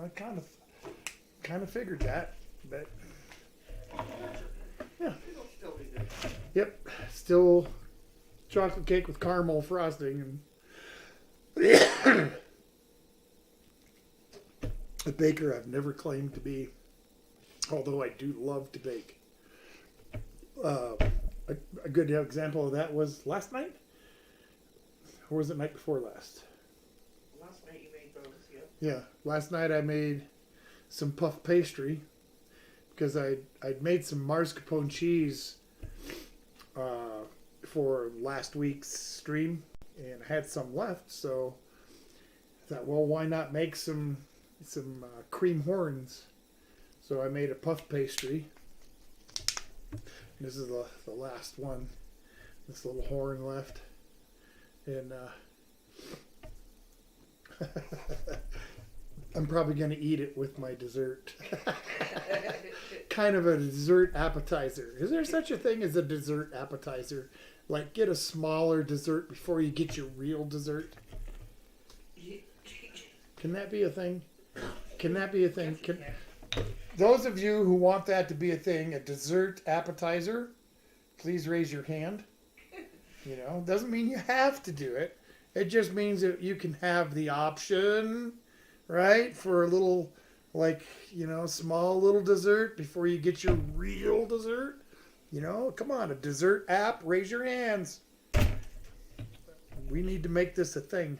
I kind of figured that, but yeah. It'll still be good. Yep, still chocolate cake with caramel frosting, and a baker I've never claimed to be, although I do love to bake. A good example of that was last night, or was it night before last? Last night you made those, yeah. Yeah, last night I made some puff pastry because I'd made some mascarpone cheese for last week's stream and had some left, so I thought, well, why not make some cream horns? So I made a puff pastry. This is the last one. This little horn left, and I'm probably going to eat it with my dessert. Kind of a dessert appetizer. Is there such a thing as a dessert appetizer? Like, get a smaller dessert before you get your real dessert? Can that be a thing? Can that be a thing? Those of you who want that to be a thing, a dessert appetizer, please raise your hand. You know, doesn't mean you have to do it. It just means that you can have the option, right, for a little, like, you know, small little dessert before you get your real dessert. You know, come on, a dessert app, raise your hands. We need to make this a thing.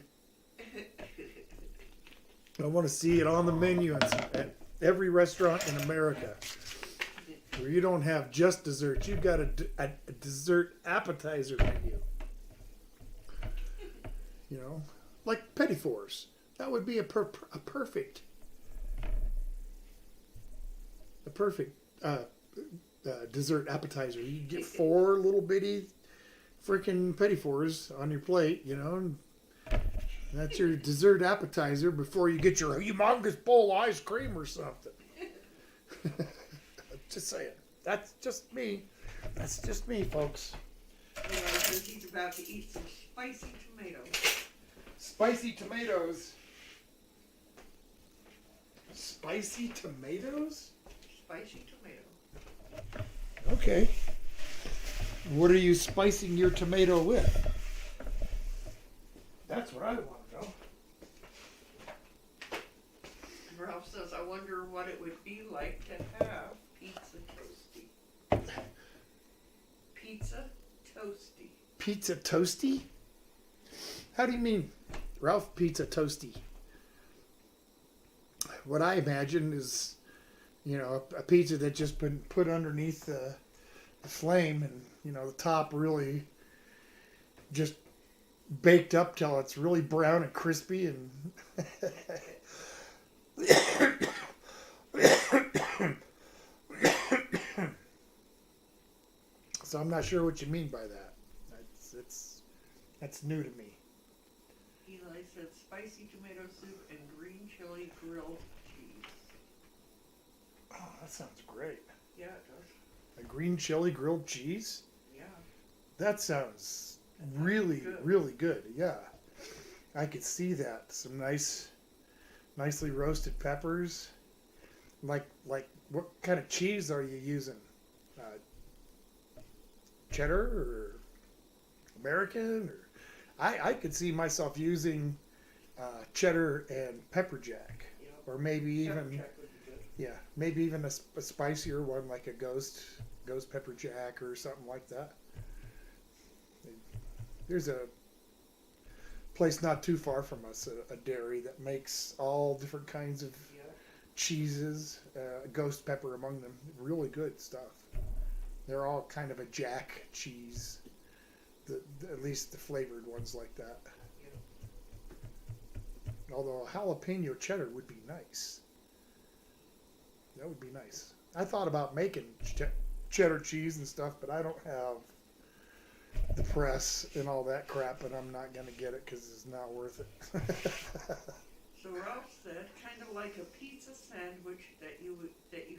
I want to see it on the menu at every restaurant in America where you don't have just desserts. You've got a dessert appetizer menu. You know, like petit fours. That would be a perfect dessert appetizer. You get 4 little bitty freaking petit fours on your plate, you know, and that's your dessert appetizer before you get your humongous bowl of ice cream or something. Just saying. That's just me. That's just me, folks. Anyway, so he's about to eat some spicy tomatoes. Spicy tomatoes. Spicy tomatoes? Spicy tomato. Okay. What are you spicing your tomato with? That's what I want to know. Ralph says, I wonder what it would be like to have pizza toasty. Pizza toasty. Pizza toasty? How do you mean, Ralph, pizza toasty? What I imagine is, you know, a pizza that's just been put underneath the flame and, you know, the top really just baked up till it's really brown and crispy and so I'm not sure what you mean by that. That's new to me. Eli said spicy tomato soup and green chili grilled cheese. Oh, that sounds great. Yeah, it does. A green chili grilled cheese? Yeah. That sounds That really, good. really good. Yeah. I could see that. Some nicely roasted peppers. Like what kind of cheese are you using? Cheddar or American, or I could see myself using cheddar and pepper jack, Yeah. or maybe Pepper even jack would be good. yeah, maybe even a spicier one like a ghost pepper jack or something like that. There's a place not too far from us, a dairy that makes all different kinds of Yeah. cheeses, ghost pepper among them. Really good stuff. They're all kind of a jack cheese, at least the flavored ones like that. Yeah. Although a jalapeno cheddar would be nice. That would be nice. I thought about making cheddar cheese and stuff, but I don't have the press and all that crap, and I'm not going to get it because it's not worth it. So Ralph said, kind of like a pizza sandwich that you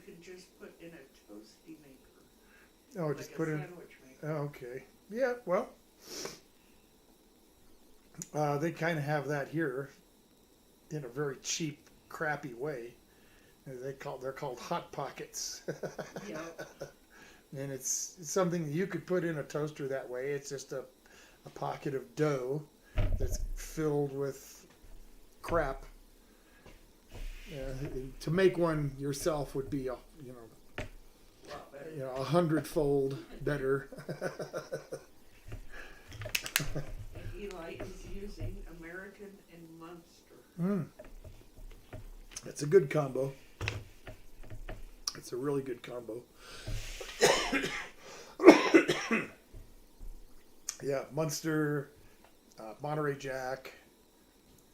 could just put in a toasty maker. Oh, Like just a put in. sandwich maker. Oh, okay. Yeah, well, they kind of have that here in a very cheap, crappy way. They're called hot pockets. Yeah. And it's something that you could put in a toaster that way. It's just a pocket of dough that's filled with crap. To make one yourself would be, A lot better. 100-fold better. And Eli is using American and Munster. Mm. It's a good combo. It's a really good combo. Yeah, Munster, Monterey Jack,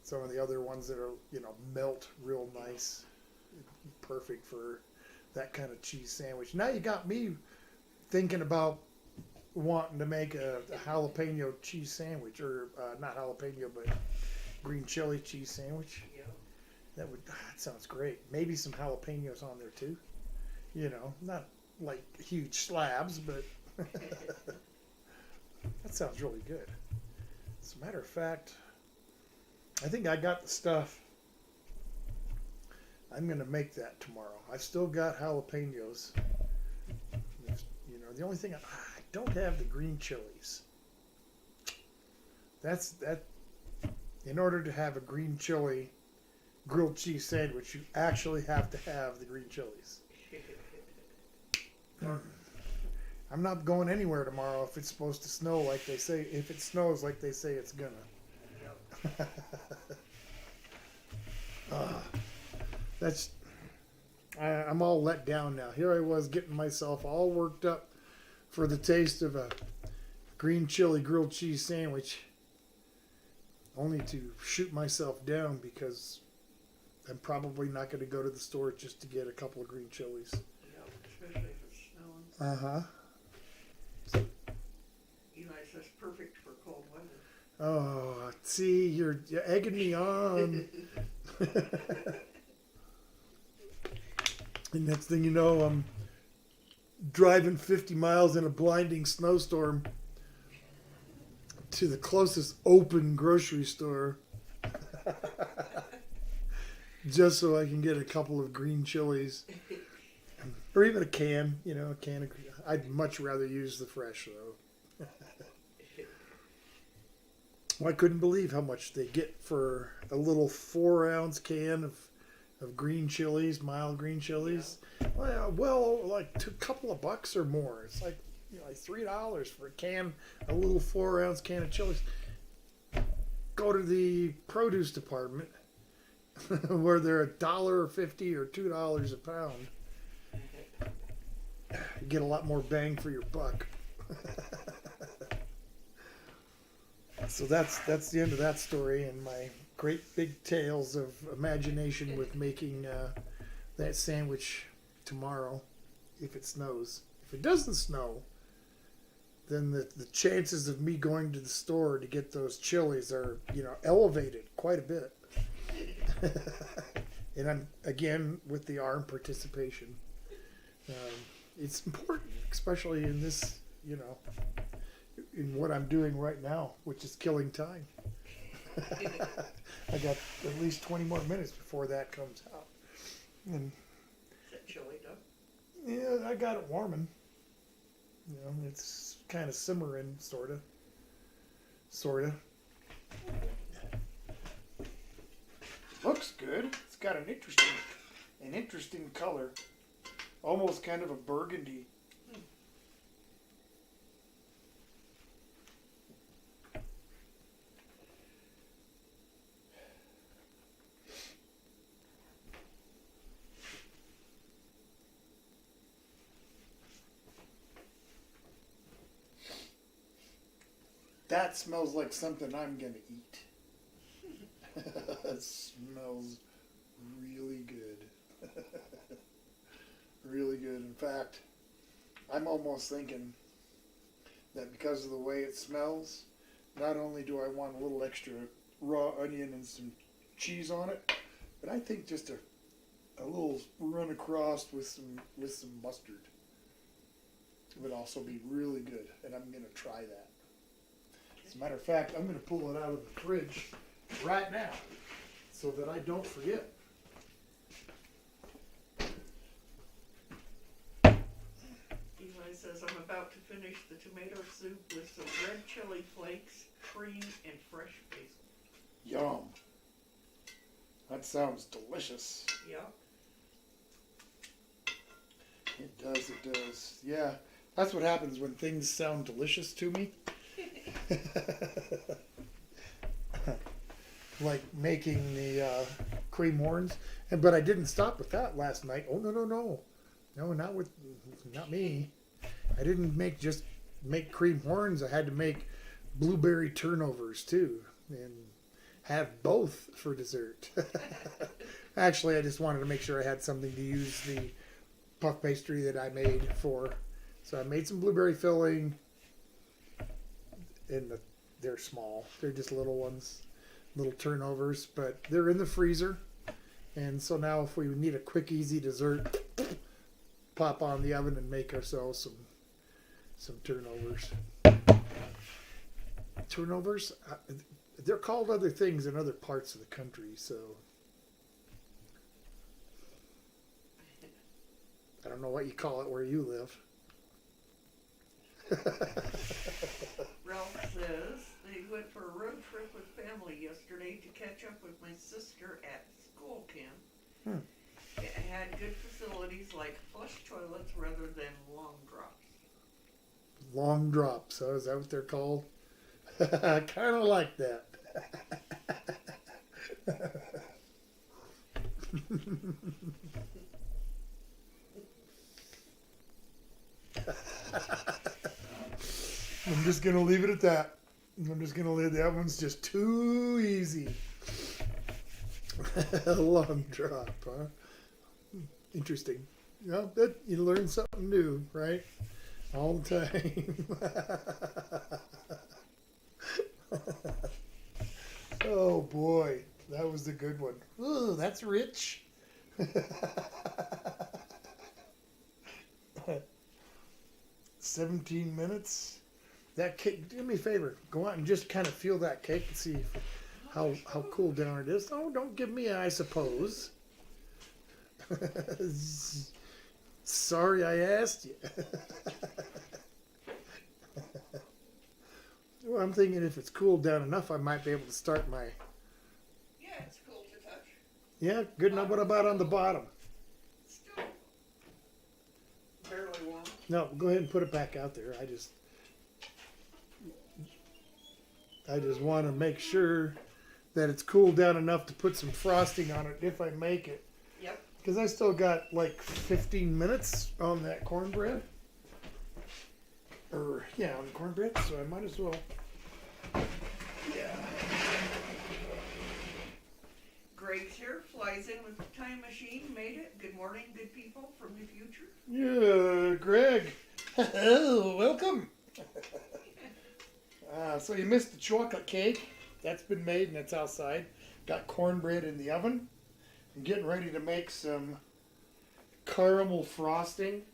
some of the other ones that are, melt real nice. Perfect for that kind of cheese sandwich. Now you got me thinking about wanting to make a jalapeno cheese sandwich, or not jalapeno, but green chili cheese sandwich. Yeah. That sounds great. Maybe some jalapenos on there too. Not like huge slabs, but that sounds really good. As a matter of fact, I think I got the stuff. I'm going to make that tomorrow. I've still got jalapenos. The only thing I don't have the green chilies. That. In order to have a green chili grilled cheese sandwich, you actually have to have the green chilies. I'm not going anywhere tomorrow if it's supposed to snow like they say. If it snows like they say it's gonna. I'm all let down now. Here I was getting myself all worked up for the taste of a green chili grilled cheese sandwich, only to shoot myself down because I'm probably not going to go to the store just to get a couple of green chilies. Yeah, especially if it's snowing. Uh-huh. Eli says perfect for cold weather. Oh, see, you're egging me on. And next thing you know, I'm driving 50 miles in a blinding snowstorm to the closest open grocery store just so I can get a couple of green chilies. Or even a can, a can of. I'd much rather use the fresh, though. Well, I couldn't believe how much they get for a little 4-ounce can of green chilies, mild green chilies. Yeah. Well, like a couple of bucks or more. It's like like $3 for a little 4-ounce can of chilies. Go to the produce department where they're $1.50 or $2 a pound. You get a lot more bang for your buck. So that's the end of that story and my great big tales of imagination with making that sandwich tomorrow if it snows. If it doesn't snow, then the chances of me going to the store to get those chilies are, elevated quite a bit. And I'm, again, with the arm participation. It's important, especially in this, in what I'm doing right now, which is killing time. I got at least 20 more minutes before that comes out. And Is that chili done? yeah, I got it warming. It's kind of simmering, sort of. sorta. Looks good. It's got an interesting color, almost kind of a burgundy. That smells like something I'm gonna eat. It smells really good. Really good. In fact, I'm almost thinking that because of the way it smells, not only do I want a little extra raw onion and some cheese on it, but I think just a little run across with some mustard would also be really good, and I'm gonna try that. As a matter of fact, I'm going to pull it out of the fridge right now so that I don't forget. Eli says, I'm about to finish the tomato soup with some red chili flakes, cream, and fresh basil. Yum. That sounds delicious. Yep. It does, it does. Yeah, that's what happens when things sound delicious to me. Like making the cream horns, but I didn't stop with that last night. Oh no, not me. I didn't make cream horns. I had to make blueberry turnovers too, and have both for dessert. Actually, I just wanted to make sure I had something to use the puff pastry that I made for. So I made some blueberry filling. They're small. They're just little ones, little turnovers, but they're in the freezer. And so now if we need a quick, easy dessert, pop on the oven and make ourselves some turnovers. Turnovers? They're called other things in other parts of the country, so I don't know what you call it where you live. Ralph says they went for a road trip with family yesterday to catch up with my sister at school camp. It had good facilities like flush toilets rather than long drops. Long drops, oh, is that what they're called? I kind of like that. I'm just going to leave it at that. I'm just going to leave that one's just too easy. A long drop, huh? Interesting. Yeah, that you learn something new, right? All the time. Oh boy, that was a good one. Ooh, that's rich. 17 minutes. That cake, do me a favor, go out and just kind of feel that cake and see how cool down it is. Oh, don't give me an I suppose. Sorry I asked you. Well, I'm thinking if it's cooled down enough, I might be able to start my... Yeah, it's cool to touch. Yeah, good enough. What about on the bottom? Still barely warm. No, go ahead and put it back out there. I just want to make sure that it's cooled down enough to put some frosting on it if I make it. Yep. Because I still got like 15 minutes on that cornbread. On the cornbread, so I might as well. Yeah. Greg's here, flies in with the time machine, made it. Good morning, good people from the future. Yeah, Greg. Oh, welcome. So you missed the chocolate cake. That's been made and it's outside. Got cornbread in the oven. I'm getting ready to make some caramel frosting.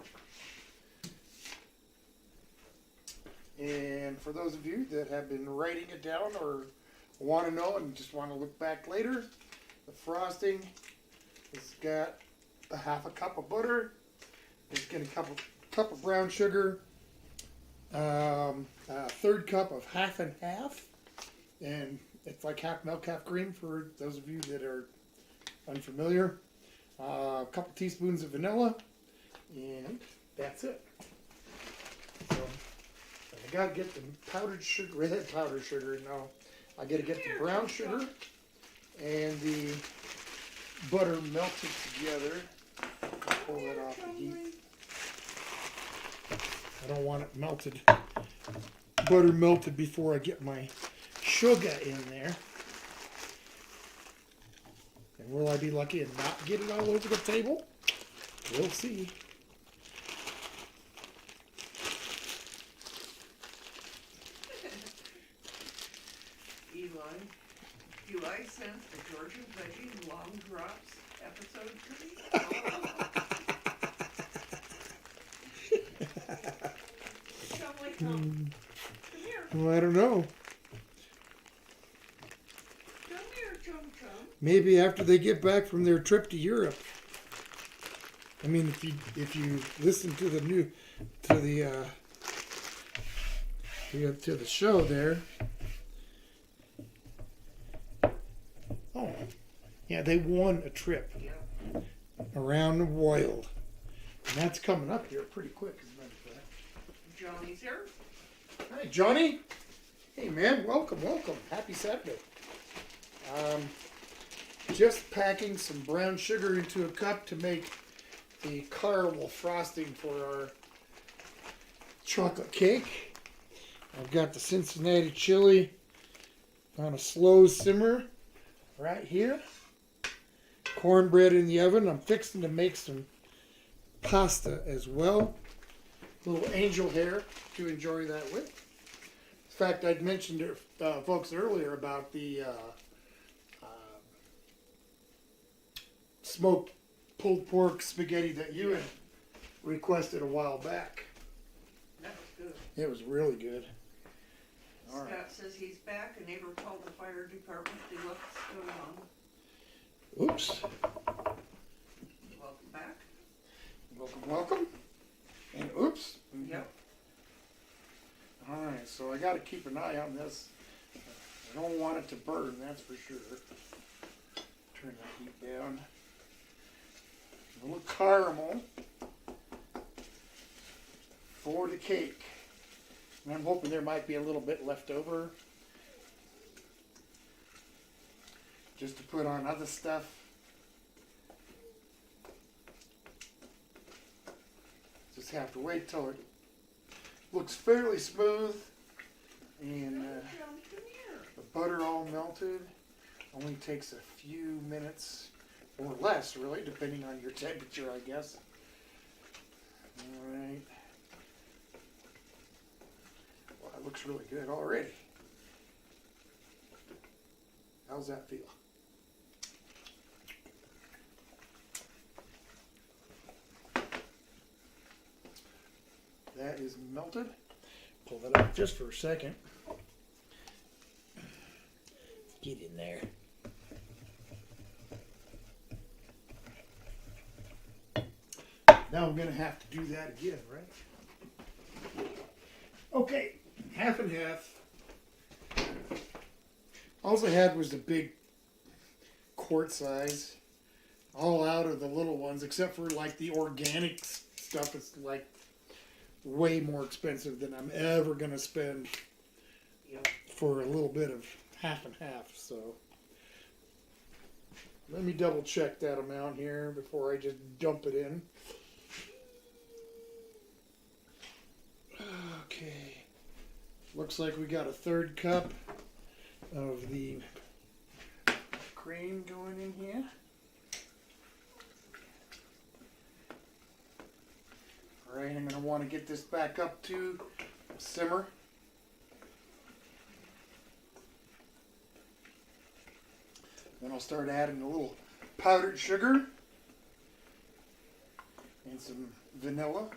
And for those of you that have been writing it down or want to know and just want to look back later, the frosting has got a half a cup of butter. It's got a cup of brown sugar, a third cup of half and half, and it's like half milk, half cream for those of you that are unfamiliar. A couple teaspoons of vanilla, and that's it. So I gotta get the powdered sugar, redhead powdered sugar. Now I gotta get the brown sugar and the butter melted together. I'll pull that off the heat. I don't want it melted, butter melted before I get my sugar in there. And will I be lucky and not get it all over the table? We'll see. Eli, do I sense the Georgia Veggie Long Drops episode coming? Chumley, come here. Well, I don't know. Come here, Chum Chum. Maybe after they get back from their trip to Europe. I mean, if you listen to the to the show there. Oh, yeah, they won a trip Yep. around the world, and that's coming up here pretty quick, as a matter of fact. Johnny's here. Hi, Johnny. Hey, man, welcome. Happy Saturday. Just packing some brown sugar into a cup to make the caramel frosting for our chocolate cake. I've got the Cincinnati chili on a slow simmer right here. Cornbread in the oven. I'm fixing to make some pasta as well. A little angel hair to enjoy that with. In fact, I'd mentioned to folks earlier about the smoked pulled pork spaghetti that you had requested a while back. That was good. It was really good. All Scott right. says he's back. A neighbor called the fire department. They left the stove on. Oops. Welcome back. Welcome. And oops. Yep. All right, so I got to keep an eye on this. I don't want it to burn, that's for sure. Turn that heat down. A little caramel for the cake. And I'm hoping there might be a little bit left over just to put on other stuff. Just have to wait till it looks fairly smooth and Come here. the butter all melted. Only takes a few minutes or less, really, depending on your temperature, I guess. All right. Well, that looks really good already. How's that feel? That is melted. Pull that up just for a second. Get in there. Now I'm going to have to do that again, right? Okay, half and half. All I had was the big quart size. All out of the little ones, except for like the organic stuff. It's like way more expensive than I'm ever going to spend for a little bit of half and half. So let me double check that amount here before I just dump it in. Okay, looks like we got a third cup of the cream going in here. All right, I'm going to want to get this back up to simmer. Then I'll start adding a little powdered sugar and some vanilla.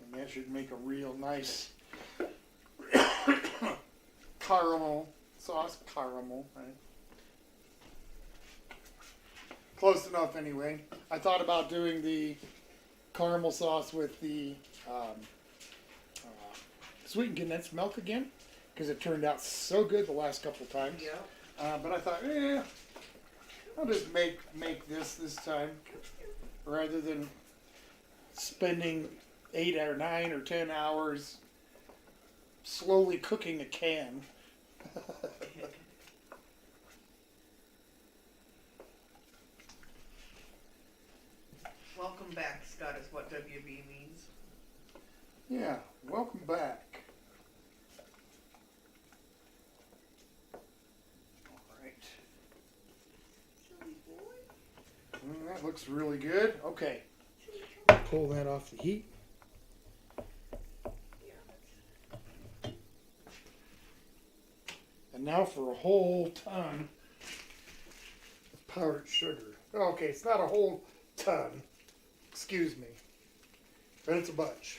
And that should make a real nice caramel sauce. Caramel, right? Close enough anyway. I thought about doing the caramel sauce with the sweetened condensed milk again, because it turned out so good the last couple of times. Yeah. But I thought, I'll just make this time rather than spending 8 or 9 or 10 hours slowly cooking a can. Welcome back, Scott, is what WB means. Yeah, welcome back. Alright. That looks really good. Okay. Pull that off the heat. And now for a whole ton of powdered sugar. Okay, it's not a whole ton. Excuse me. But it's a bunch.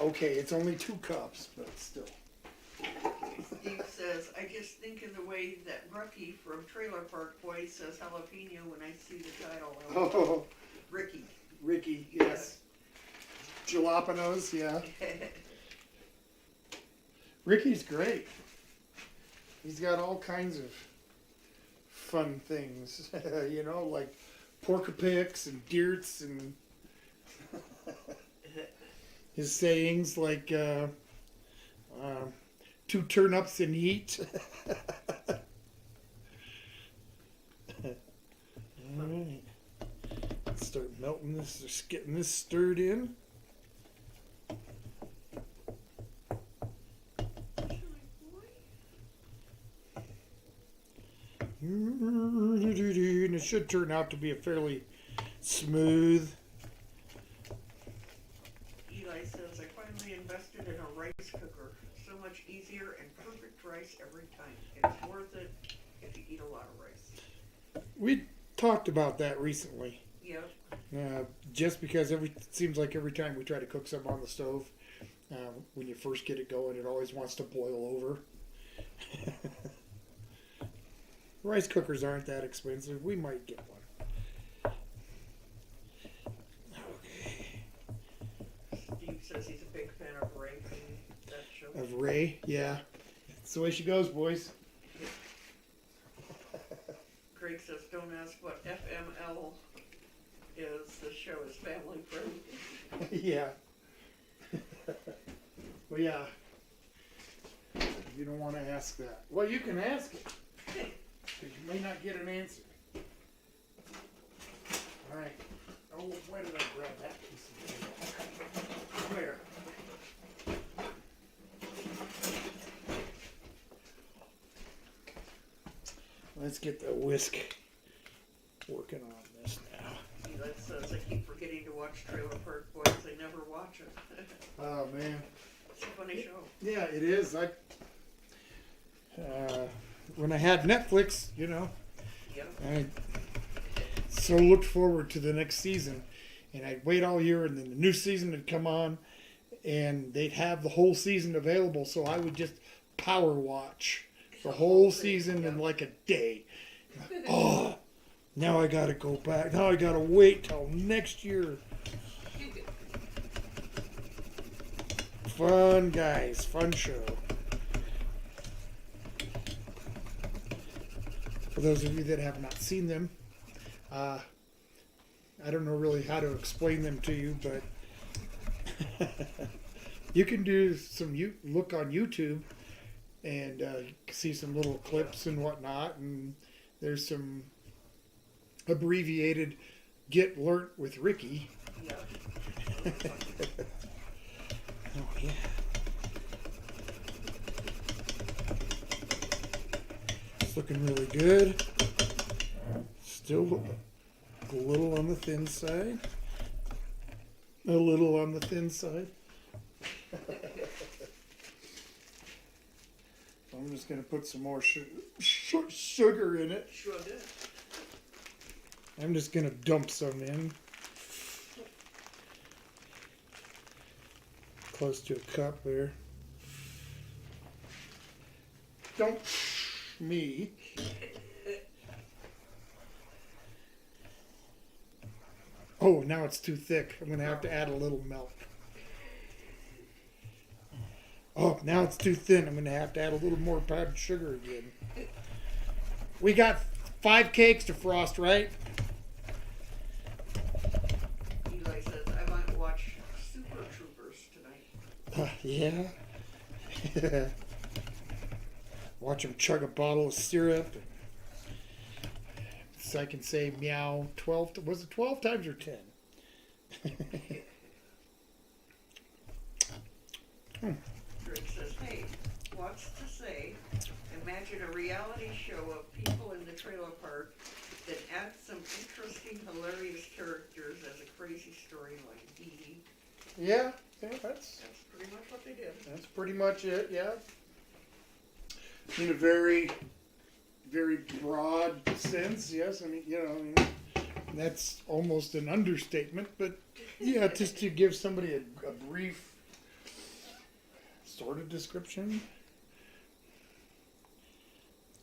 Okay, it's only 2 cups, but still. Steve says, I just think in the way that Ricky from Trailer Park Boys says jalapeno when I see the title. Oh, Ricky, yes. Jalapenos, yeah. Ricky's great. He's got all kinds of fun things, you know, like pork-a-picks and deerts and his sayings like 2 turnips in heat. All right. Let's start melting this, just getting this stirred in. And it should turn out to be a fairly smooth. Eli says, I finally invested in a rice cooker. So much easier and perfect rice every time. It's worth it if you eat a lot of rice. We talked about that recently. Yep. Just because it seems like every time we try to cook something on the stove, when you first get it going, it always wants to boil over. Rice cookers aren't that expensive. We might get one. Okay. Steve says he's a big fan of Ray from that show. Of Ray, yeah. That's the way she goes, boys. Craig says, don't ask what FML is. The show is family friendly. Yeah. Well, yeah. You don't want to ask that. Well, you can ask it. Because you may not get an answer. All right. Oh, where did I grab that piece of paper? Where? Let's get the whisk working on this now. Eli says, I keep forgetting to watch Trailer Park Boys. I never watch it. Oh, man. It's a funny show. Yeah, it is. When I had Netflix, you know, Yep. I so looked forward to the next season, and I'd wait all year, and then the new season would come on, and they'd have the whole season available, so I would just power watch the whole season in like a day. Oh, now I gotta go back. Now I gotta wait till next year. Fun, guys. Fun show. For those of you that have not seen them, I don't know really how to explain them to you, but you can do some look on YouTube and see some little clips and whatnot, and there's some abbreviated "Get Learnt with Ricky." Yep. Oh yeah. It's looking really good. Still a little on the thin side. A little on the thin side. I'm just going to put some more sugar in it. Sure did. I'm just going to dump some in. Close to a cup there. Don't me. Oh, now it's too thick. I'm gonna have to add a little milk. Oh, now it's too thin. I'm gonna have to add a little more powdered sugar again. We got 5 cakes to frost, right? Eli says, I want to watch Super Troopers tonight. Yeah. Watch him chug a bottle of syrup. So I can say meow 12. Was it 12 times or 10? Drake says, hey, what's to say? Imagine a reality show of people in the trailer park that add some interesting, hilarious characters as a crazy storyline. Yeah, that's That's pretty much what they did. pretty much it. Yeah. In a very, very broad sense, yes. I mean, that's almost an understatement, but yeah, just to give somebody a brief sort of description.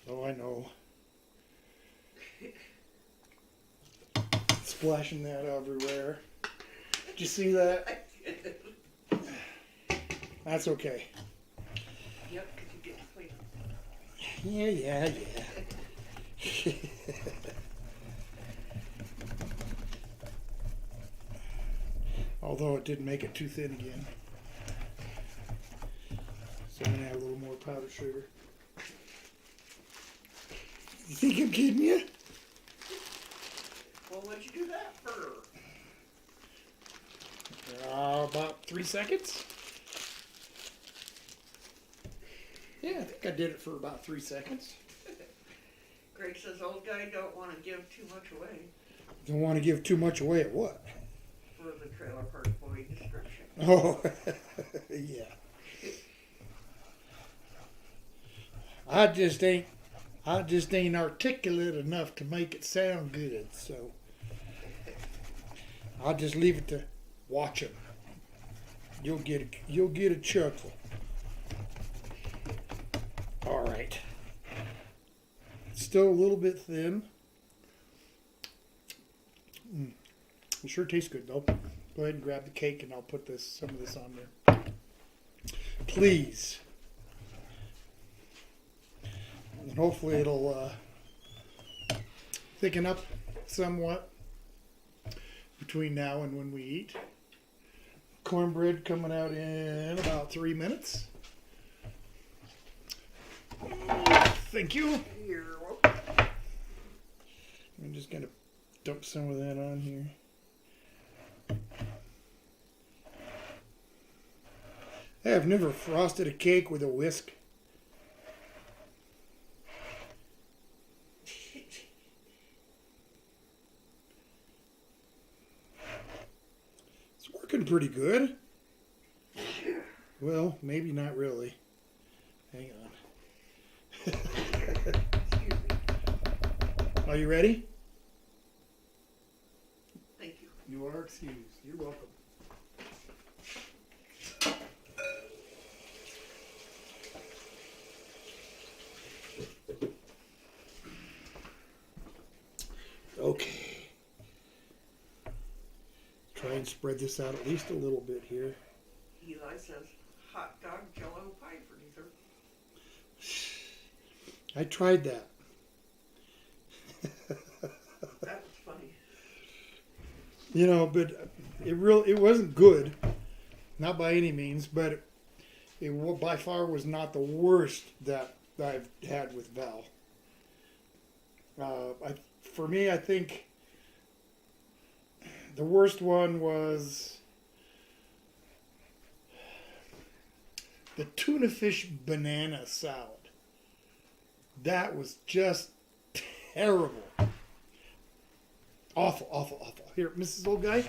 Oh, I know. Splashing that everywhere. Did you see that? That's okay. Yep, because you get to clean up. Yeah. Although it did make it too thin again. So I'm going to add a little more powdered sugar. You think I'm kidding you? Well, what'd you do that for? About 3 seconds. Yeah, I think I did it for about 3 seconds. Greg says, old guy don't want to give too much away Don't want to give too much away at what? for the trailer park boy description. Oh, yeah. I just ain't articulate enough to make it sound good, so I'll just leave it to watch him. You'll get a chuckle. All right. Still a little bit thin. It sure tastes good though. Go ahead and grab the cake, and I'll put some of this on there. Please. And hopefully it'll thicken up somewhat between now and when we eat. Cornbread coming out in about 3 minutes. Thank you. You're welcome. I'm just going to dump some of that on here. Hey, I've never frosted a cake with a whisk. It's working pretty good. Well, maybe not really. Hang on. Excuse me. Are you ready? Thank you. You are excused. You're welcome. Okay. Try and spread this out at least a little bit here. Eli says, hot dog jello pie for dessert. I tried that. That was funny. But it wasn't good, not by any means, but it by far was not the worst that I've had with Val. For me, I think the worst one was the tuna fish banana salad. That was just terrible. Awful, awful, awful. Here, Mrs. Old Guy,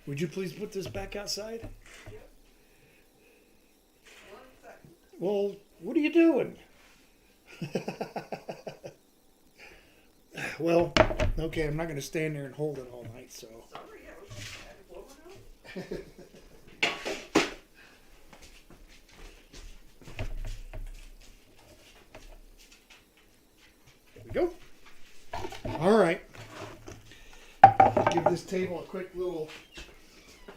would you please put this back outside? Yep. 1 second. Well, what are you doing? Well, okay, I'm not going to stand there and hold it all night, so. Sorry, I was had to blow it out. There we go. All right. Give table a quick little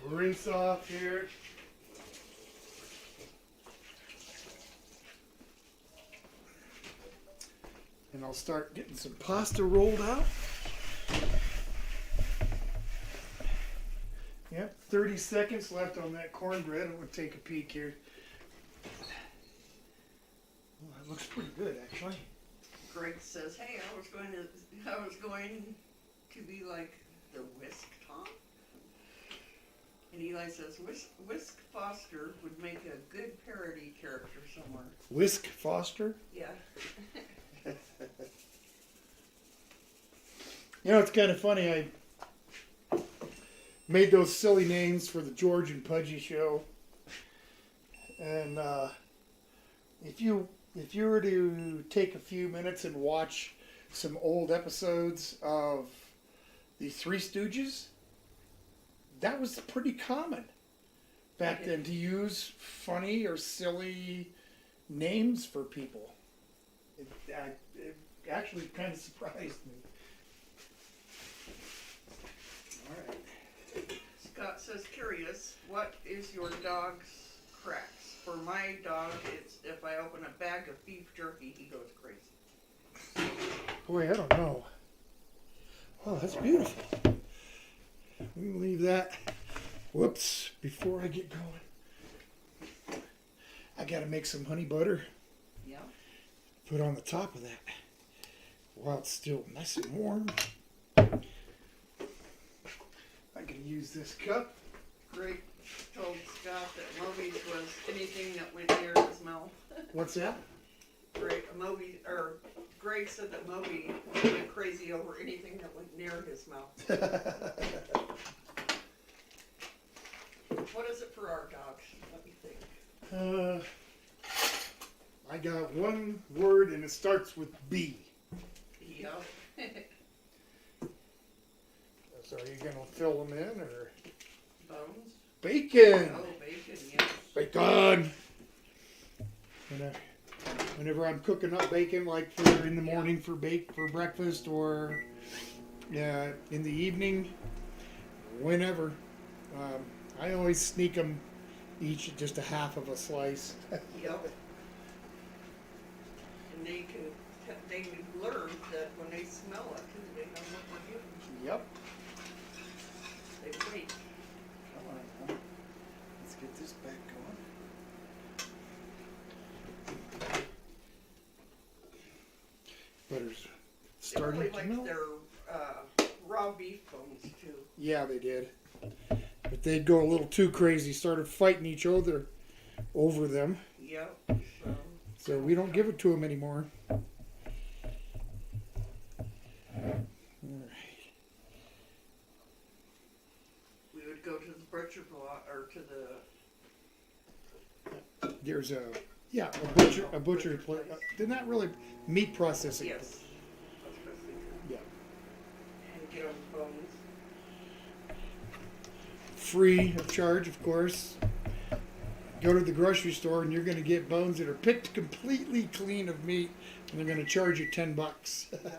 rinse off here. And I'll start getting some pasta rolled out. Yep, 30 seconds left on that cornbread. I'm going to take a peek here. Well, that looks pretty good, actually. Greg says, "Hey, I was going to be like the Whisk Tom." And Eli says, Whisk Foster would make a good parody character somewhere. Whisk Foster? Yeah. You know, it's kind of funny. I made those silly names for the George and Pudgy show. And if you were to take a few minutes and watch some old episodes of the Three Stooges, that was pretty common back then to use funny or silly names for people. It actually kind of surprised me. All right. Scott says, "Curious, what is your dog's cracks? For my dog, it's if I open a bag of beef jerky, he goes crazy." Boy, I don't know. Oh, that's beautiful. We can leave that. Whoops, before I get going. I gotta make some honey butter. Yeah. Put on the top of that while it's still nice and warm. I can use this cup. Greg told Scott that Moby's was anything that went near his mouth. What's that? Greg said that Moby went crazy over anything that went near his mouth. What is it for our dogs? Let me think. I got one word and it starts with B. Yeah. So are you gonna fill them in or? Bones? Bacon! Oh, bacon, yes. Bacon! Whenever I'm cooking up bacon, like for in the morning for breakfast or in the evening, whenever, I always sneak them each just a half of a slice. Yep. And they learn that when they smell it too, they know what we're doing. Yep. They wait. Come on, huh? Let's get this back going. Butter's starting They to really melt. liked their raw beef bones too. Yeah, they did. But they'd go a little too crazy, started fighting each other over them. Yep. So we don't give it to them anymore. All right. We would go to the butcher block or to the There's a butcher place. They're not really meat processing. yes. That's what I was thinking. Yeah. And get on the bones. Free of charge, of course. Go to the grocery store and you're going to get bones that are picked completely clean of meat, and they're going to charge you $10. Yeah.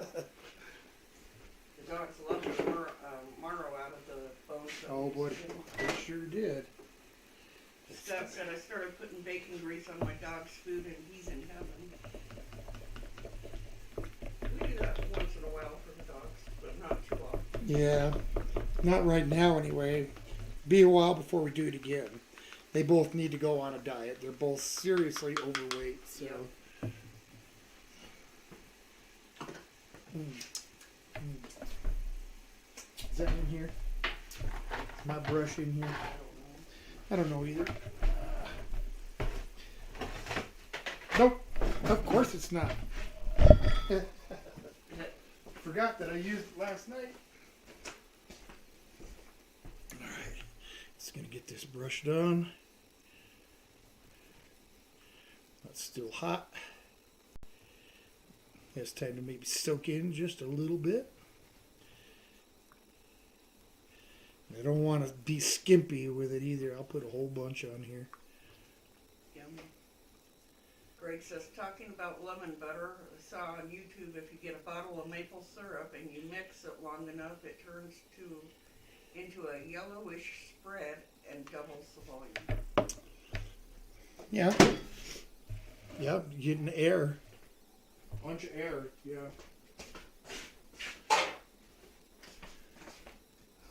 The dogs love the marrow out of the bones. Oh boy, they sure did. Scott said I started putting bacon grease on my dog's food and he's in heaven. We do that once in a while for the dogs, but not too often. Yeah, not right now anyway. Be a while before we do it again. They both need to go on a diet. They're both seriously overweight. So. Yep. Is that in here? Is my brush in here? I don't know either. Nope. Of course it's not. Forgot that I used it last night. Alright. Just gonna get this brushed on. It's still hot. It's time to maybe soak in just a little bit. I don't want to be skimpy with it either. I'll put a whole bunch on here. Yummy. Greg says, talking about lemon butter, I saw on YouTube if you get a bottle of maple syrup and you mix it long enough, it turns to into a yellowish spread and doubles the volume. Yeah. Yeah, getting air. Bunch of air, yeah.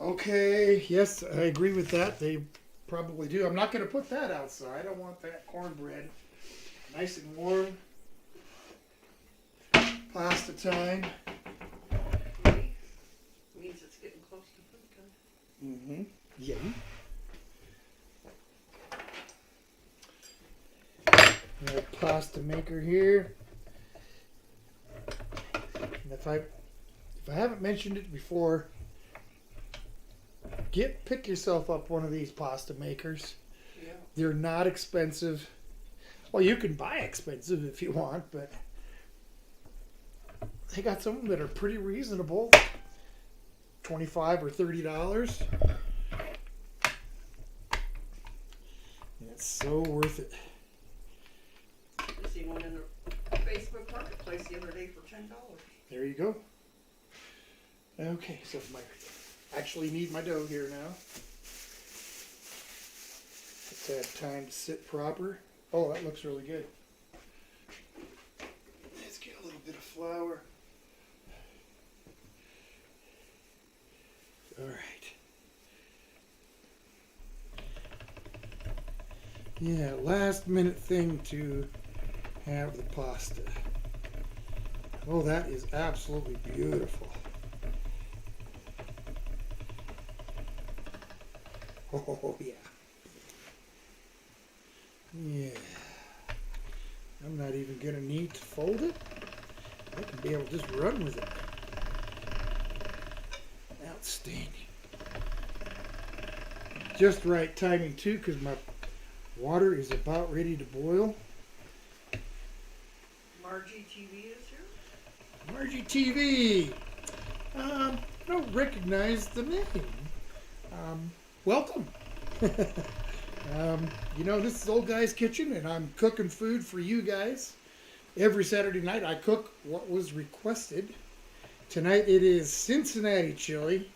Okay, yes, I agree with that. They probably do. I'm not going to put that outside. I want that cornbread nice and warm. Pasta time. Right? Means it's getting close to food time. Mm-hmm. Yeah. We have pasta maker here. And if I haven't mentioned it before, pick yourself up one of these pasta makers. Yeah. They're not expensive. Well, you can buy expensive if you want, but they got some that are pretty reasonable. $25 or $30. And it's so worth it. I seen one in the Facebook Marketplace the other day for $10. There you go. Okay, so I actually need my dough here now. Let's have time to sit proper. Oh, that looks really good. Let's get a little bit of flour. All right. Yeah, last minute thing to have the pasta. Oh, that is absolutely beautiful. Oh, yeah. Yeah. I'm not even going to need to fold it. I can be able to just run with it. Outstanding. Just right timing, too, because my water is about ready to boil. Margie TV is here? Margie TV. I don't recognize the name. Welcome. You know, this is Old Guy's Kitchen, and I'm cooking food for you guys. Every Saturday night, I cook what was requested. Tonight, it is Cincinnati chili.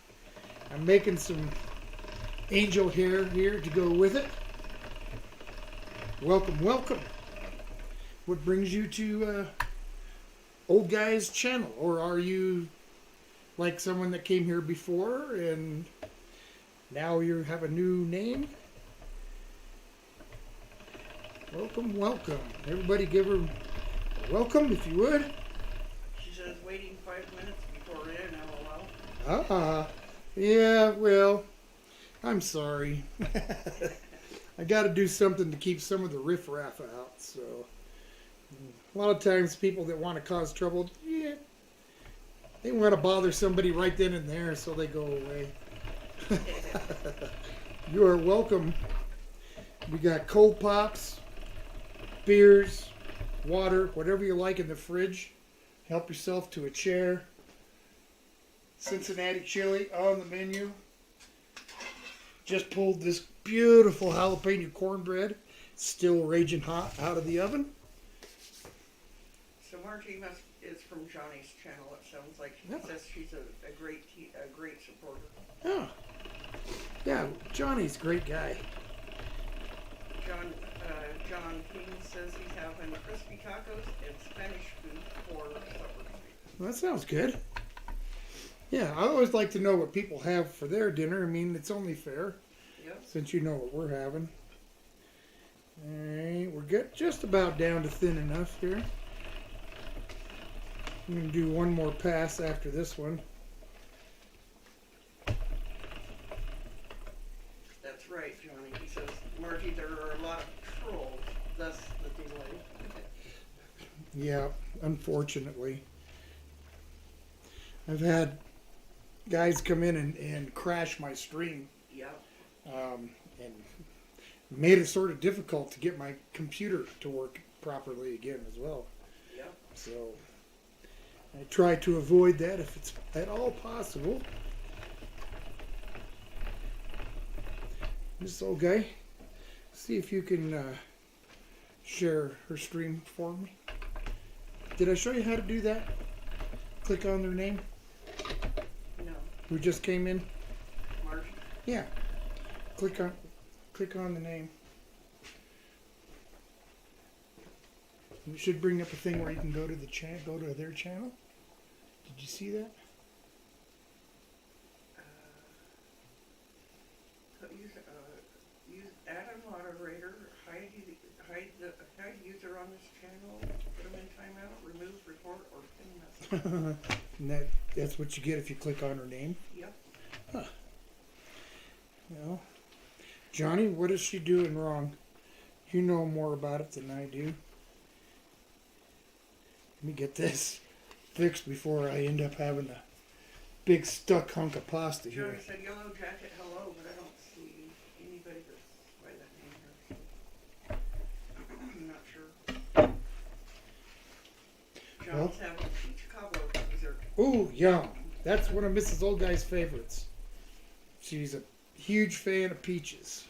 I'm making some angel hair here to go with it. Welcome, welcome. What brings you to Old Guy's channel? Or are you like someone that came here before and now you have a new name? Welcome, welcome. Everybody give her a welcome if you would. She says waiting 5 minutes before in, LOL. Yeah, well, I'm sorry. I got to do something to keep some of the riffraff out, so. A lot of times people that want to cause trouble, yeah, they want to bother somebody right then and there, so they go away. You are welcome. We got cold pops, beers, water, whatever you like in the fridge. Help yourself to a chair. Cincinnati chili on the menu. Just pulled this beautiful jalapeno cornbread, still raging hot out of the oven. So Margie is from Johnny's channel. It sounds like she says she's a great supporter. Oh, yeah, Johnny's a great guy. John King says he's having crispy tacos and Spanish food for supper. Well, that sounds good. Yeah, I always like to know what people have for their dinner. I mean, it's only fair. Yep. Since you know what we're having. Alright, we're just about down to thin enough here. I'm going to do one more pass after this one. That's right, Johnny. He says, Margie, there are a lot of trolls, thus the delay. Yeah, unfortunately. I've had guys come in and crash my stream. Yep. And made it sort of difficult to get my computer to work properly again as well. Yep. So I try to avoid that if it's at all possible. This old guy, see if you can share her stream for me. Did I show you how to do that? Click on their name. No. Who just came in? Margie. Yeah. Click on the name. It should bring up a thing where you can go to go to their channel. Did you see that? Use add a moderator, hide user on this channel, put them in timeout, remove, report, or pin message. And that's what you get if you click on her name. Yep. Huh. Well, Johnny, what is she doing wrong? You know more about it than I do. Let me get this fixed before I end up having a big stuck hunk of pasta here. Johnny said yellow jacket hello, but I don't see anybody that's by that name here. So. I'm not sure. John's having a peach cobbler for dessert. Ooh, yum. That's one of Mrs. Old Guy's favorites. She's a huge fan of peaches.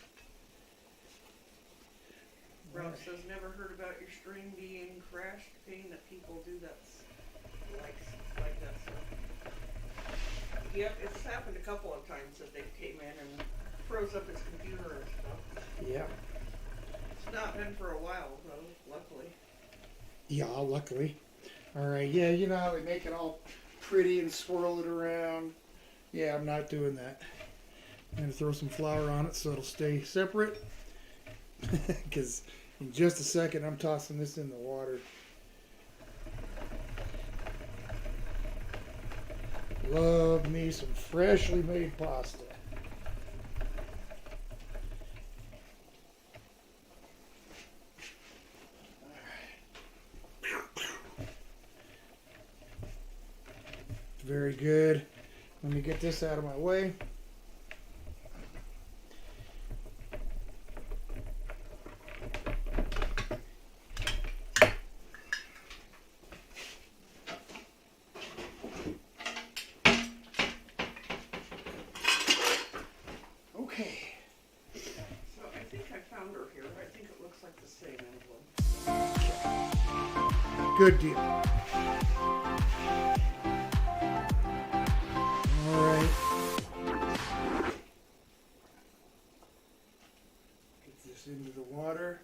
Ralph says, never heard about your string being crashed, pain that people do that's like that stuff. Yep, it's happened a couple of times that they came in and froze up his computer and stuff. Yeah. It's not been for a while though, luckily. Yeah, luckily. Alright, yeah, you know how they make it all pretty and swirl it around. Yeah, I'm not doing that. I'm going to throw some flour on it so it'll stay separate. Because in just a second I'm tossing this in the water. Love me some freshly made pasta. Very good. Let me get this out of my way. Okay. So I think I found her here. I think it looks like the same envelope. Good deal. All right. Get this into the water.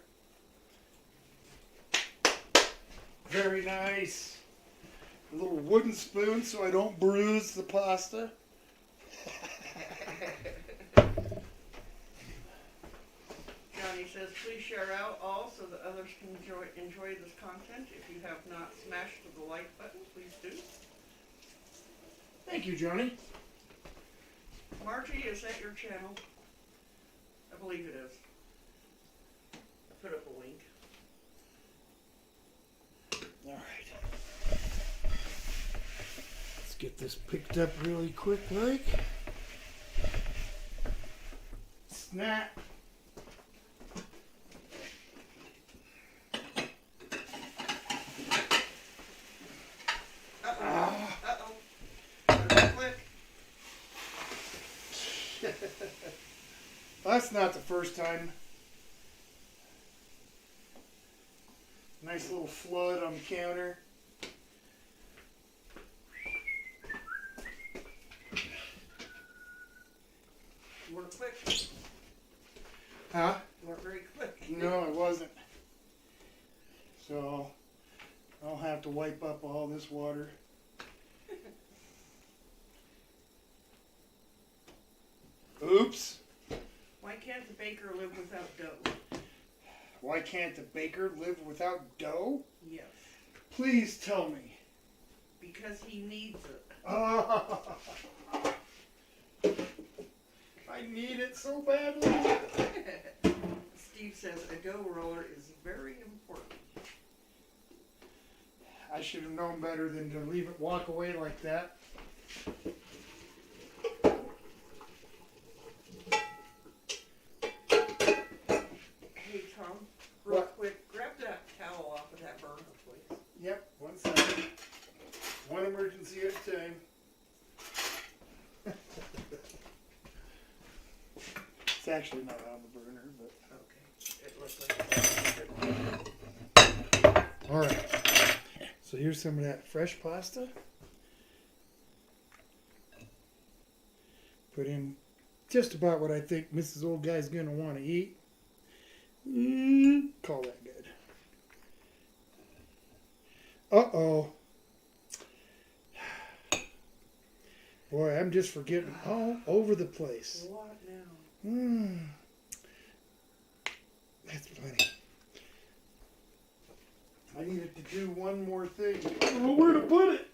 Very nice. A little wooden spoon so I don't bruise the pasta. Johnny says, please share out all so that others can enjoy this content. If you have not smashed the like button, please do. Thank you, Johnny. Margie, is that your channel? I believe it is. I put up a link. All right. Let's get this picked up really quick, like. Snap. That's not the first time. Nice little flood on the counter. You weren't quick. Huh? You weren't very quick. No, it wasn't. So I'll have to wipe up all this water. Oops. Why can't the baker live without dough? Why can't the baker live without dough? Yes. Please tell me. Because he needs it. Oh, I need it so badly. Steve says a dough roller is very important. I should have known better than to leave it walk away like that. Hey Tom, real What? quick, grab that towel off of that burner, please. Yep, 1 second. One emergency at a time. It's actually not on the burner, but Okay. It looks like it's all right. So here's some of that fresh pasta. Put in just about what I think Mrs. Old Guy's gonna want to eat. Call that good. Uh-oh. Boy, I'm just forgetting all over the place. What now? That's plenty. I needed to do one more thing. I don't know where to put it.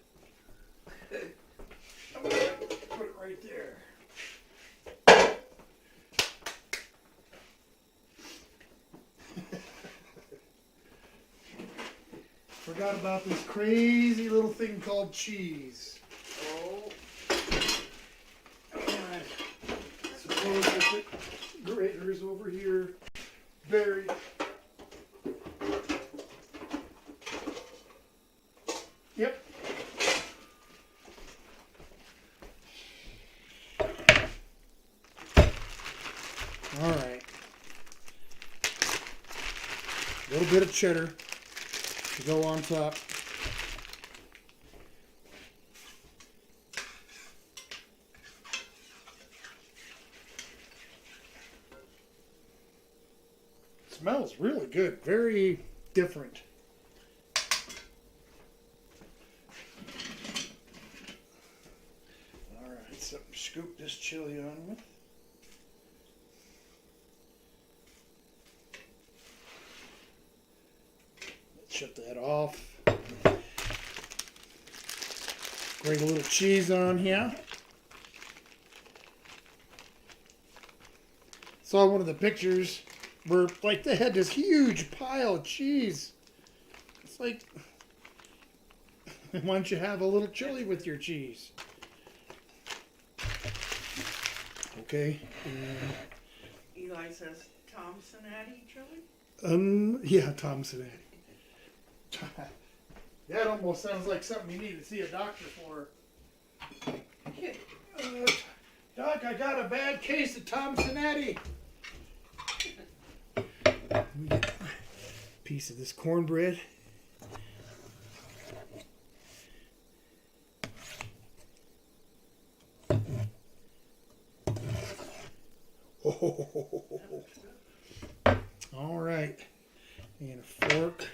I'm gonna put it right there. Forgot about this crazy little thing called cheese. Oh, And suppose I put graters over here, buried. Yep. All right. A little bit of cheddar to go on top. Smells really good. Very different. All right, so scoop this chili on with. Let's shut that off. Grate a little cheese on here. Saw one of the pictures where like they had this huge pile of cheese. It's like, why don't you have a little chili with your cheese? Okay. Eli says Cincinnati chili? Yeah, Tom Cincinnati. That almost sounds like something you need to see a doctor for. Doc, I got a bad case of Tom Cincinnati. Let me get a piece of this cornbread. Oh. All right. And a fork.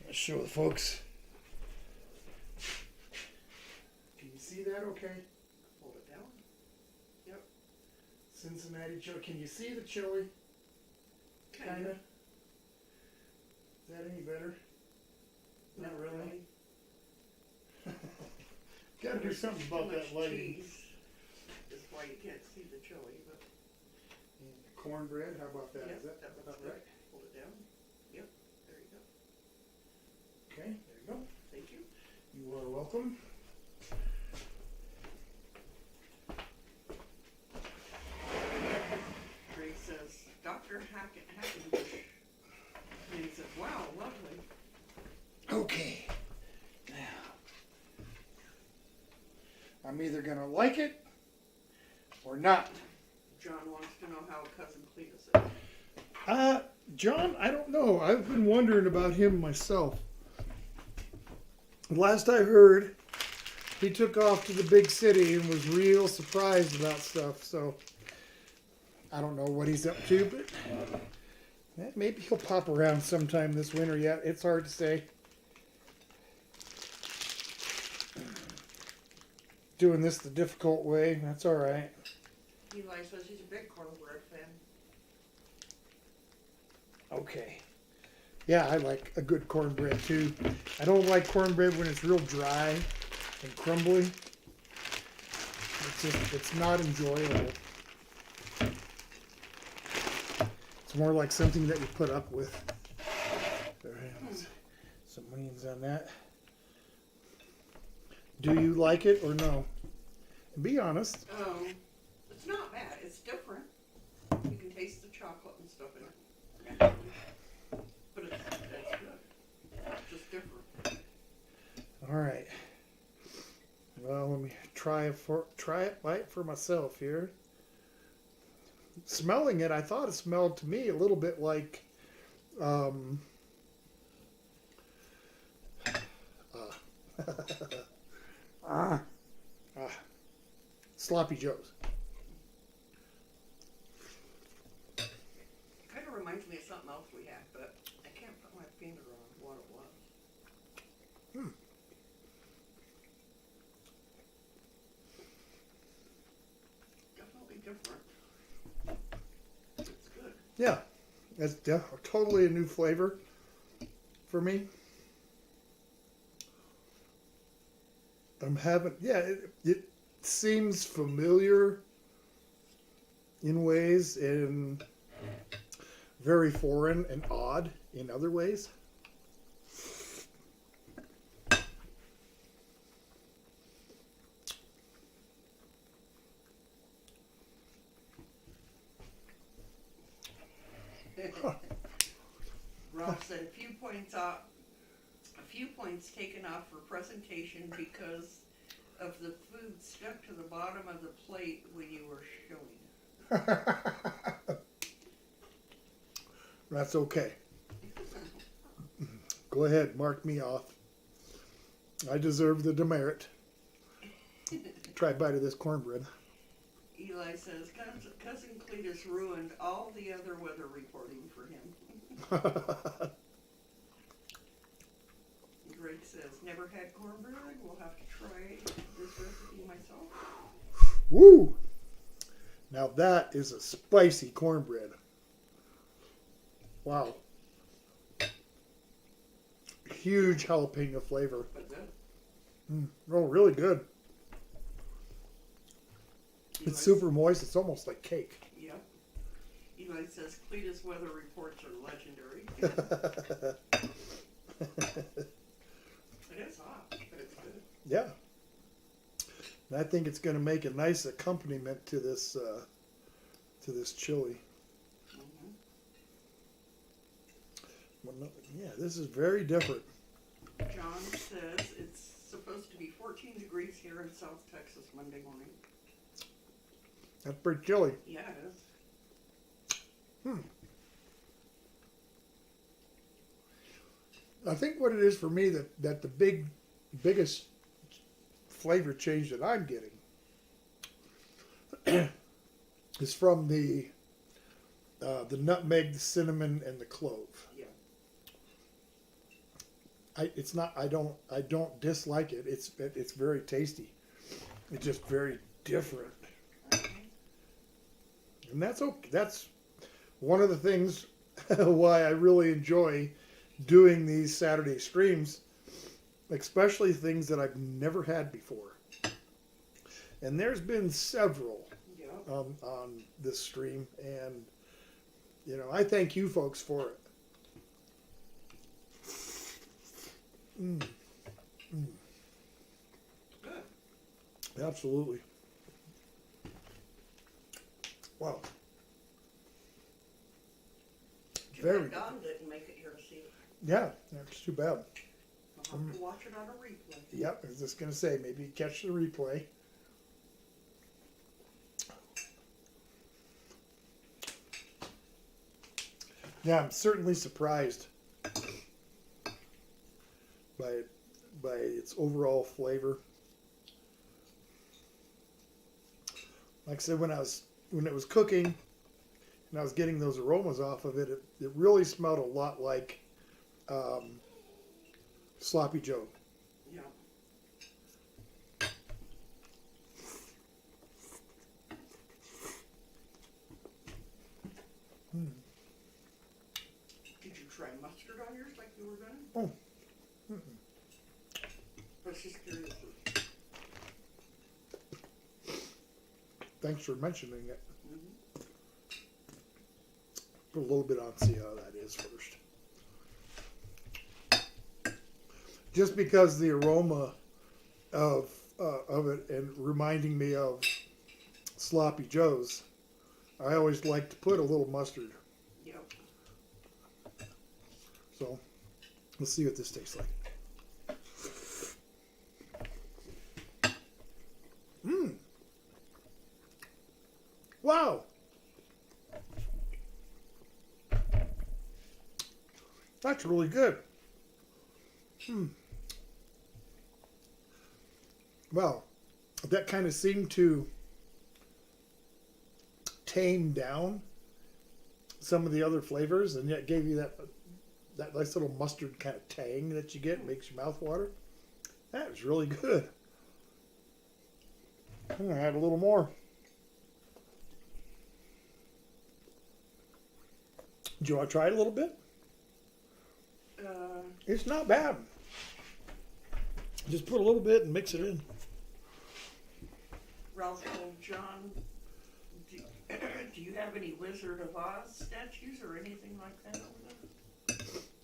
Let's show the folks. Can you see that okay? Hold it down. Yep. Cincinnati chili. Can you see the chili? Kinda. Is that any better? Not really. Gotta do something about that lighting. That's why you can't see the chili, but. And the cornbread, how about that? Yep, Is that that about looks right? good. Hold it down. Yep, there you go. Okay, there you go. Thank you. You are welcome. Ray says, Dr. Hackenbush. And he said, wow, lovely. Okay. Now, I'm either gonna like it or not. John wants to know how cousin Cletus is. John, I don't know. I've been wondering about him myself. Last I heard, he took off to the big city and was real surprised about stuff. So I don't know what he's up to, but maybe he'll pop around sometime this winter yet. It's hard to say. Doing this the difficult way, that's all right. Eli says he's a big cornbread fan. Okay. Yeah, I like a good cornbread too. I don't like cornbread when it's real dry and crumbly. It's not enjoyable. It's more like something that you put up with. Some onions on that. Do you like it or no? Be honest. It's not bad. It's different. You can taste the chocolate and stuff in it. But it's good. It's just different. All right. Well, let me try it right for myself here. Smelling it, I thought it smelled to me a little bit like Sloppy Joe's. Kind of reminds me of something else we had, but I can't put my finger on what it was. Definitely different. It's good. Yeah, that's totally a new flavor for me. It seems familiar in ways and very foreign and odd in other ways. Ralph said a few points taken off for presentation because of the food stuck to the bottom of the plate when you were showing. That's okay. Go ahead, mark me off. I deserve the demerit. Try a bite of this cornbread. Eli says, Cousin Cletus ruined all the other weather reporting for him. Greg says, never had cornbread. We'll have to try this recipe myself. Woo! Now that is a spicy cornbread. Wow. Huge jalapeno flavor. But good. Oh, really good. Eli It's super moist. It's almost like cake. Yep. Eli says, Cletus weather reports are legendary. It is hot, but it's good. Yeah. And I think it's going to make a nice accompaniment to this chili. Mm-hmm. Well, no, yeah, this is very different. John says it's supposed to be 14 degrees here in South Texas Monday morning. That's pretty chilly. Yeah, it is. I think what it is for me that the biggest flavor change that I'm getting is from the nutmeg, the cinnamon, and the clove. Yeah. I don't dislike it. It's very tasty. It's just very different, and that's okay. That's one of the things why I really enjoy doing these Saturday streams, especially things that I've never had before. And there's been several on this stream, and I thank you folks for it. Good. Absolutely. Wow. Very. Don didn't make it here to see it. Yeah, that's too bad. I'll have to watch it on a replay. Yep, I was just going to say, maybe catch the replay. Yeah, I'm certainly surprised by its overall flavor. Like I said, when it was cooking and I was getting those aromas off of it, it really smelled a lot like Sloppy Joe. Yeah. Did you try mustard on yours like you were going? Oh. I was just curious. Thanks for mentioning it. Mm-hmm. Put a little bit on, see how that is first. Just because the aroma of it and reminding me of Sloppy Joe's, I always like to put a little mustard. Yep. So let's see what this tastes like. Wow. That's really good. Well, that kind of seemed to tamed down some of the other flavors, and yet gave you that nice little mustard kind of tang that you get, makes your mouth water. That was really good. I'm gonna add a little more. Do you want to try it a little bit? It's not bad. Just put a little bit and mix it in. Ralph told John, do you have any Wizard of Oz statues or anything like that over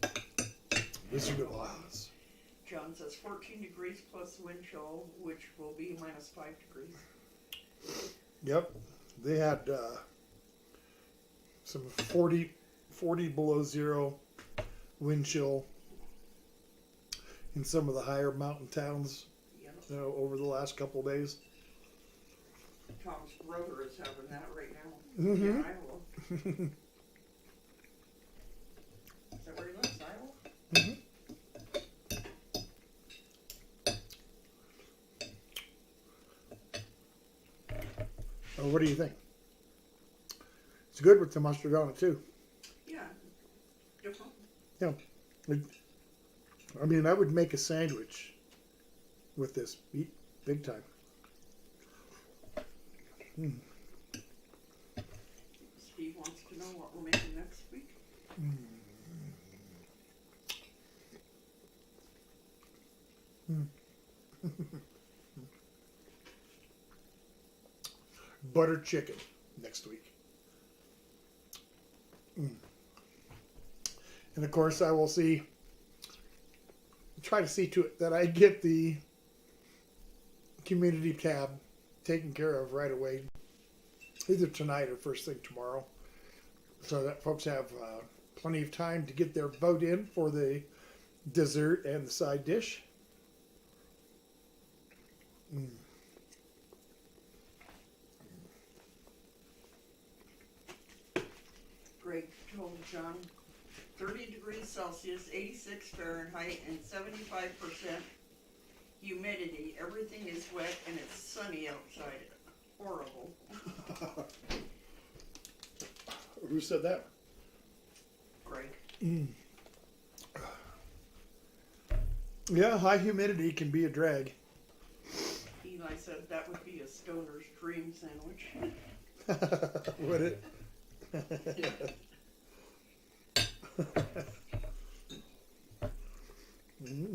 there? Wizard of Oz. John says 14 degrees plus wind chill, which will be minus 5 degrees. Yep. They had some 40 below zero wind chill in some of the higher mountain towns, Yep. over the last couple of days. Tom's brother is having that right now. Mm-hmm. In Iowa. Is that where he lives, Iowa? Mm-hmm. Oh, what do you think? It's good with the mustard on it too. Yeah. Different. I mean, I would make a sandwich with this big time. Mm. Steve wants to know what we're making next week. Butter chicken next week. And of course, I will try to see to it that I get the community tab taken care of right away, either tonight or first thing tomorrow, so that folks have plenty of time to get their vote in for the dessert and the side dish. Greg told John 30 degrees Celsius, 86 Fahrenheit, and 75% humidity. Everything is wet and it's sunny outside. Horrible. Who said that? Greg. Yeah, high humidity can be a drag. Eli said that would be a stoner's dream sandwich. Would it?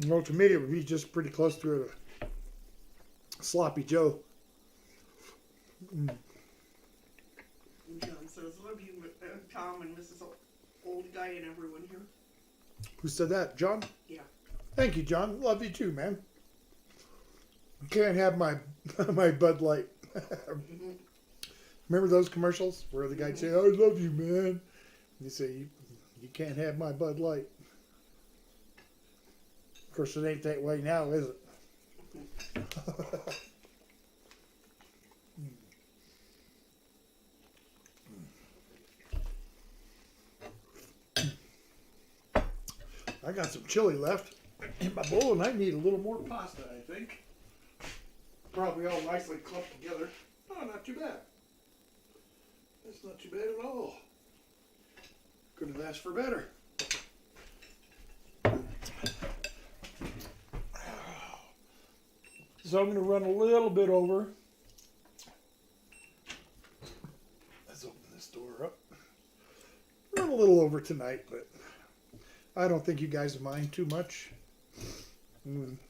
Well, to me, it would be just pretty close to a sloppy Joe. John says, love you, Tom and Mrs. Old Guy and everyone here. Who said that? John? Yeah. Thank you, John. Love you too, man. You can't have my my Bud Light. Remember those commercials where the guy'd say, "I love you, man." And you say, "You can't have my Bud Light." Of course, it ain't that way now, is it? I got some chili left in my bowl, and I need a little more pasta, I think. Probably all nicely clumped together. Oh, not too bad. That's not too bad at all. Couldn't have asked for better. So I'm going to run a little bit over. Let's open this door up. Run a little over tonight, but I don't think you guys mind too much.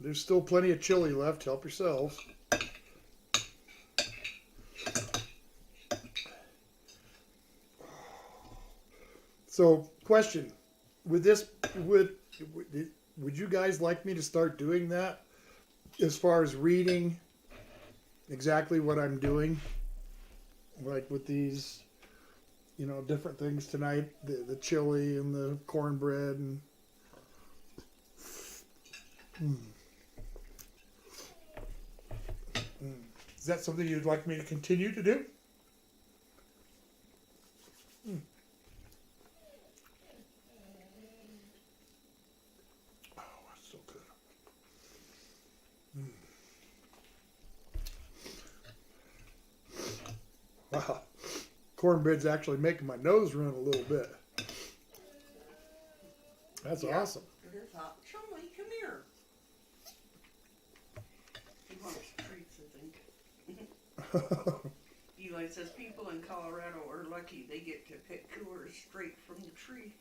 There's still plenty of chili left. Help yourselves. So, question: would you guys like me to start doing that, as far as reading exactly what I'm doing, like with these, different things tonight, the chili and the cornbread and. Is that something you'd like me to continue to do? Oh, that's so good. Wow. cornbread's actually making my nose run a little bit. That's Yeah. awesome. Here's hot. Chumley, come here. He wants treats, I think. Eli says people in Colorado are lucky they get to pick coolers straight from the tree.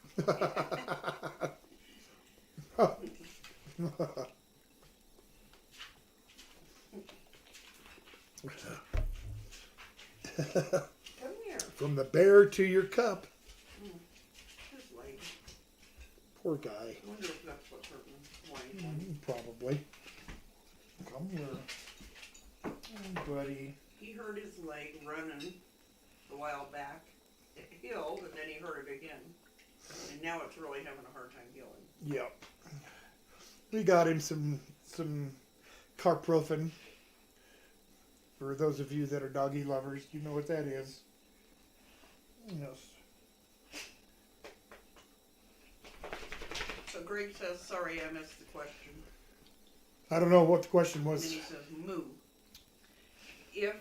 Come here. From the bear to your cup. His leg. Poor guy. I wonder if that's what's hurting him. Why? Probably. Come here. Oh, buddy. He hurt his leg running a while back. It healed, and then he hurt it again. And now it's really having a hard time healing. Yep. We got him some carprofen. For those of you that are doggy lovers, you know what that is. Yes. So Greg says, sorry I missed the question. I don't know what the question And then was. he says, moo. If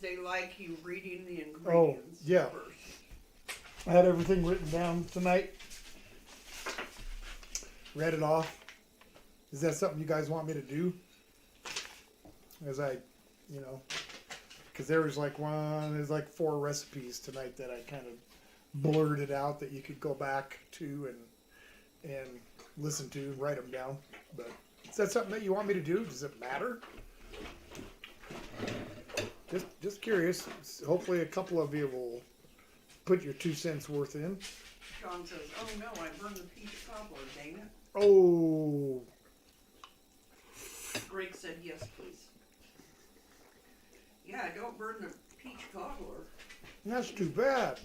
they like you reading the ingredients yeah. first. I had everything written down tonight. Read it off. Is that something you guys want me to do? As I, because there's like 4 recipes tonight that I kind of blurted out that you could go back to and listen to and write them down. But is that something that you want me to do? Does it matter? Just curious. Hopefully a couple of you will put your 2 cents worth in. Sean says, oh no, I burned the peach cobbler, dang it. Oh, Greg said, yes, please. Yeah, don't burn the peach cobbler. that's too bad.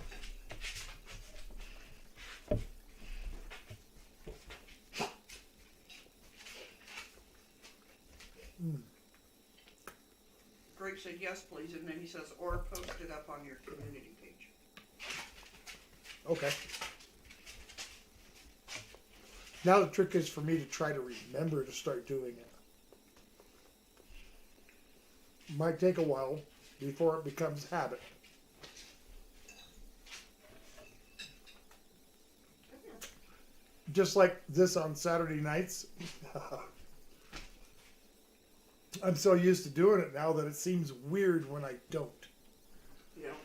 Greg said, yes, please, and then he says, or post it up on your community page. Okay. Now the trick is for me to try to remember to start doing it. Might take a while before it becomes habit. Just like this on Saturday nights. I'm so used to doing it now that it seems weird when I don't. Yeah.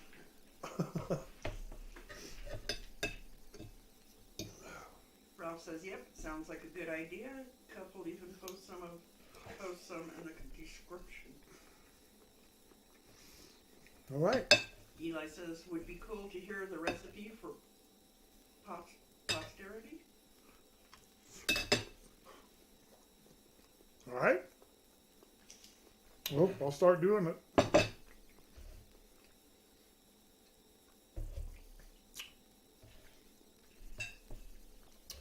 Ralph says, yep, sounds like a good idea. Couple even post some in the description. All right. Eli says, would be cool to hear the recipe for posterity. All right. Well, I'll start doing it.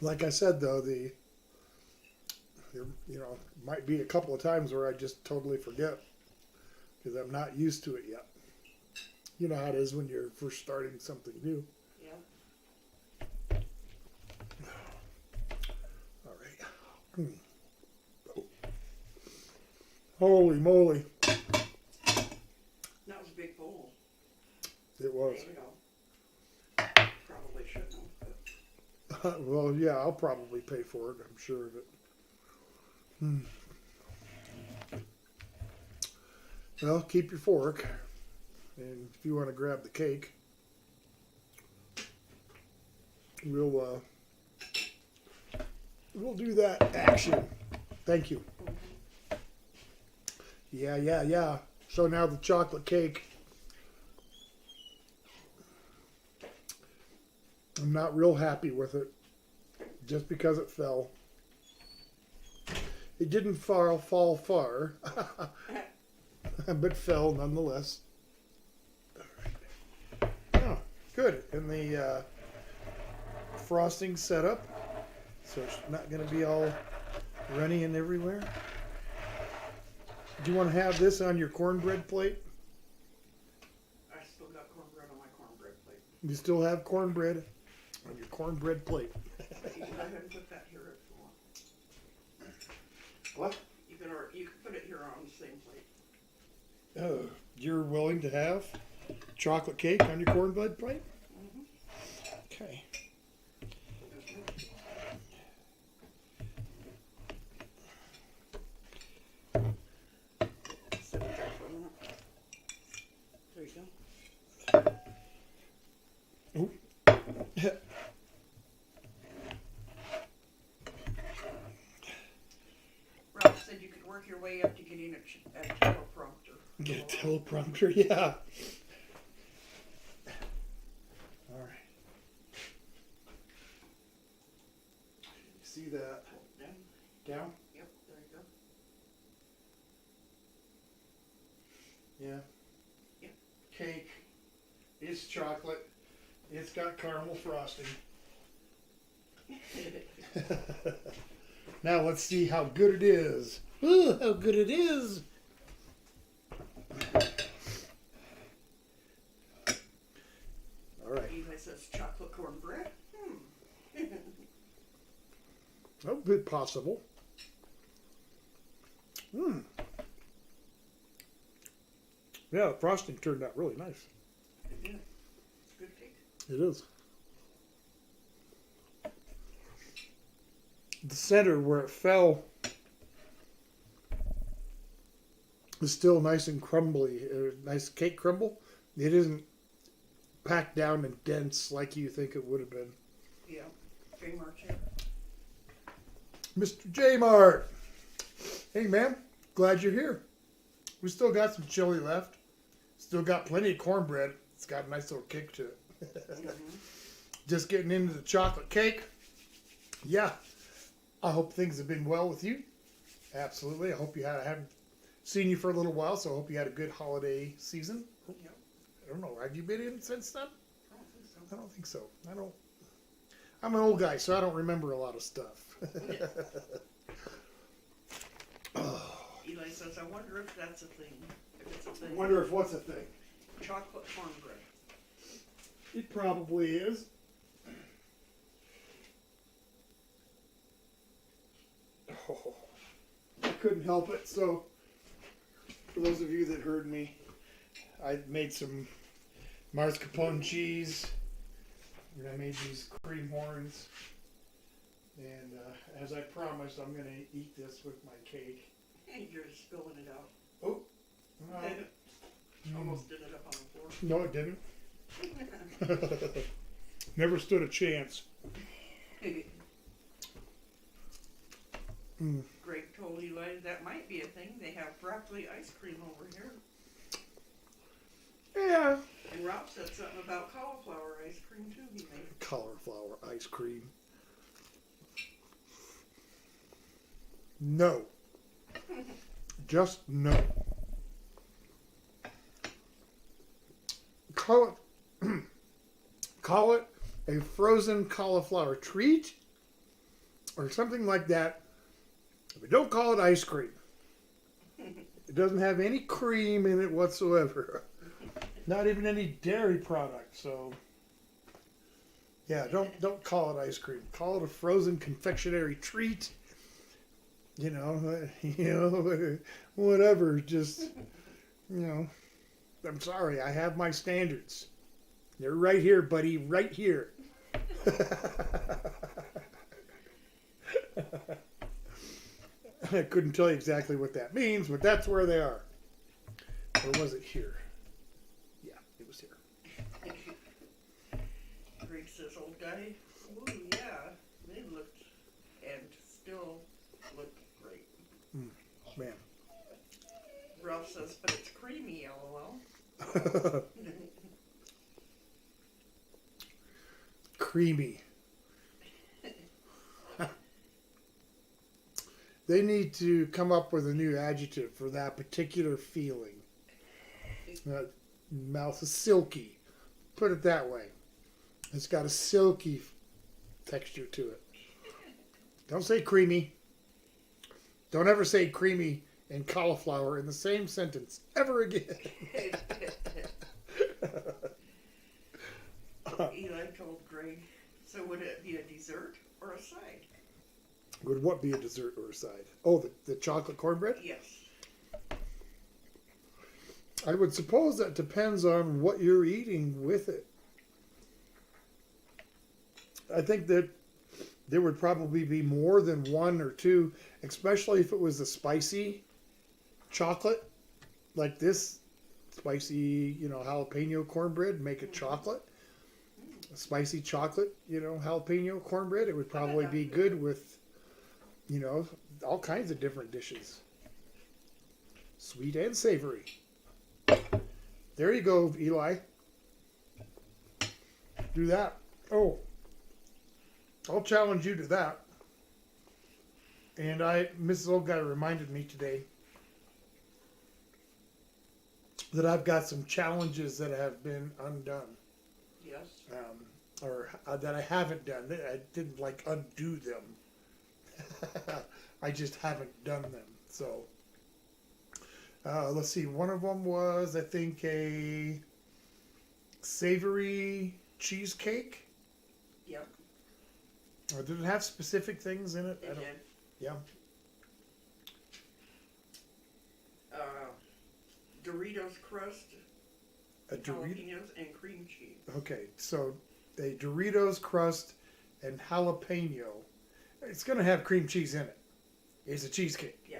Like I said, though, there might be a couple of times where I just totally forget because I'm not used to it yet. You know how it is when you're first starting something new. Yeah. All right. Holy moly. That was a big bowl. It was. There you go. Probably shouldn't have, but Well, yeah, I'll probably pay for it. I'm sure of it. Well, keep your fork. And if you want to grab the cake, we'll do that action. Thank you. Yeah. So now the chocolate cake. I'm not real happy with it just because it fell. It didn't fall far, but fell nonetheless. Oh, good. And the frosting set up, so it's not going to be all runny and everywhere. Do you want to have this on your cornbread plate? I still got cornbread on my cornbread plate. You still have cornbread on your cornbread plate. You can go ahead and put that here if you want. What? You can put it here on the same plate. Oh, you're willing to have? chocolate cake on your cornbread plate? Mhm. Okay. Sit there for a minute. There you go. Ralph said you could work your way up to getting a teleprompter. Get a teleprompter, yeah. All right. You see that? Down. Down? Yep, there you go. Yeah. Yep. Cake. It's chocolate. It's got caramel frosting. Now let's see how good it is. Ooh, how good it is. All right. Eli says chocolate cornbread. A bit possible. Yeah, the frosting turned out really nice. Yeah, it's good cake. It is. The center where it fell is still nice and crumbly, nice cake crumble. It isn't packed down and dense like you think it would have been. Yeah, J Mark's here. Mr. J Mart, hey man, glad you're here. We still got some chili left. Still got plenty of cornbread. It's got a nice little kick to it. Just getting into the chocolate cake. Yeah. I hope things have been well with you. Absolutely. I hope you had. I haven't seen you for a little while, so I hope you had a good holiday season. Yep. I don't know. Have you been in since then? I don't think so. I don't think so. I don't. I'm an old guy, so I don't remember a lot of stuff. Eli says, I wonder if that's a thing. If it's a I thing. wonder if what's a thing. Chocolate cornbread. It probably is. Oh, I couldn't help it. So, for those of you that heard me, I made some mascarpone cheese, and I made these cream horns. And as I promised, I'm going to eat this with my cake. You're spilling it out. Oh, Almost did it up on the floor. no, it didn't. Never stood a chance. Greg told Eli that might be a thing. They have broccoli ice cream over here. Yeah. And Ralph said something about cauliflower ice cream too. He made. Cauliflower ice cream. No. Just no. Call it a frozen cauliflower treat or something like that. But don't call it ice cream. It doesn't have any cream in it whatsoever. Not even any dairy product. So yeah, don't call it ice cream. Call it a frozen confectionery treat. You know, whatever. Just, I'm sorry. I have my standards. They're right here, buddy. Right here. I couldn't tell you exactly what that means, but that's where they are. Or was it here? Yeah, it was here. Greg says, old guy. Ooh, yeah. They looked and still look great. Man. Ralph says, but it's creamy, LOL. Creamy. They need to come up with a new adjective for that particular feeling. Mouth is silky. Put it that way. It's got a silky texture to it. Don't say creamy. Don't ever say creamy and cauliflower in the same sentence ever again. Eli told Greg, so would it be a dessert or a side? Would what be a dessert or a side? Oh, the chocolate cornbread? Yes. I would suppose that depends on what you're eating with it. I think that there would probably be more than one or two, especially if it was a spicy chocolate like this spicy, jalapeno cornbread. Make it chocolate, spicy chocolate, jalapeno cornbread. It would probably be good with, all kinds of different dishes, sweet and savory. There you go, Eli. Do that. Oh, I'll challenge you to that. And Mrs. Old Guy reminded me today that I've got some challenges that have been undone. Yes. Or that I haven't done. I didn't undo them. I just haven't done them. So, let's see. One of them was, I think, a savory cheesecake. Yep. Or did it have specific things in it? It did. Yeah. Doritos crust, A Dorito. jalapenos, and cream cheese. Okay, so a Doritos crust and jalapeno. It's going to have cream cheese in it. It's a cheesecake. Yeah.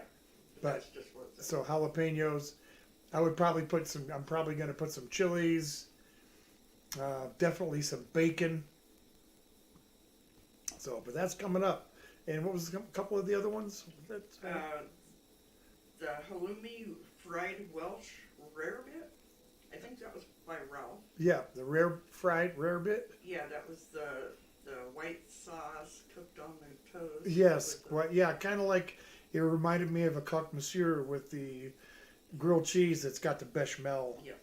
But That's just what it's so jalapenos. I would probably put some. I'm probably going to put some chilies. Definitely some bacon. So, but that's coming up. And what was a couple of the other ones? the halloumi fried Welsh rarebit. I think that was by Ralph. Yeah, the rare bit. Yeah, that was the white sauce cooked on the toast. Yes, yeah, kind of like it reminded me of a coq monsieur with the grilled cheese that's got the bechamel. Yes.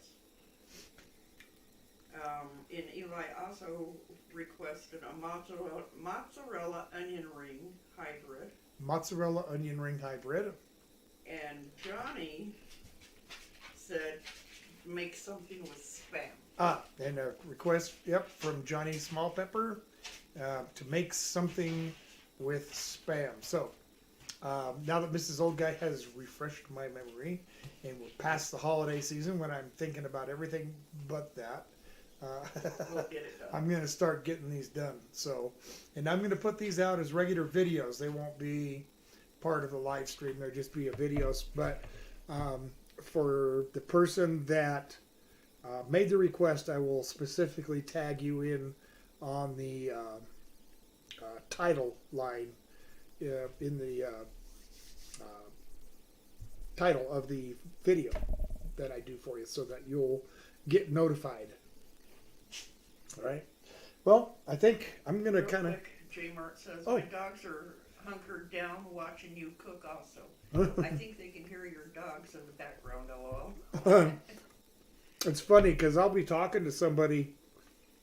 And Eli also requested a mozzarella onion ring hybrid. Mozzarella onion ring hybrid. And Johnny said make something with Spam. And a request, from Johnny Small Pepper to make something with Spam. So, now that Mrs. Old Guy has refreshed my memory, and we're past the holiday season when I'm thinking about everything but that, We'll get it done. I'm going to start getting these done. So, and I'm going to put these out as regular videos. They won't be part of the live stream. They'll just be a videos. But for the person that made the request, I will specifically tag you in on the title line in the title of the video that I do for you, so that you'll get notified. All right. Well, I think I'm gonna kind of. J Mart says Oh. my dogs are hunkered down watching you cook. Also, I think they can hear your dogs in the background. LOL. It's funny because I'll be talking to somebody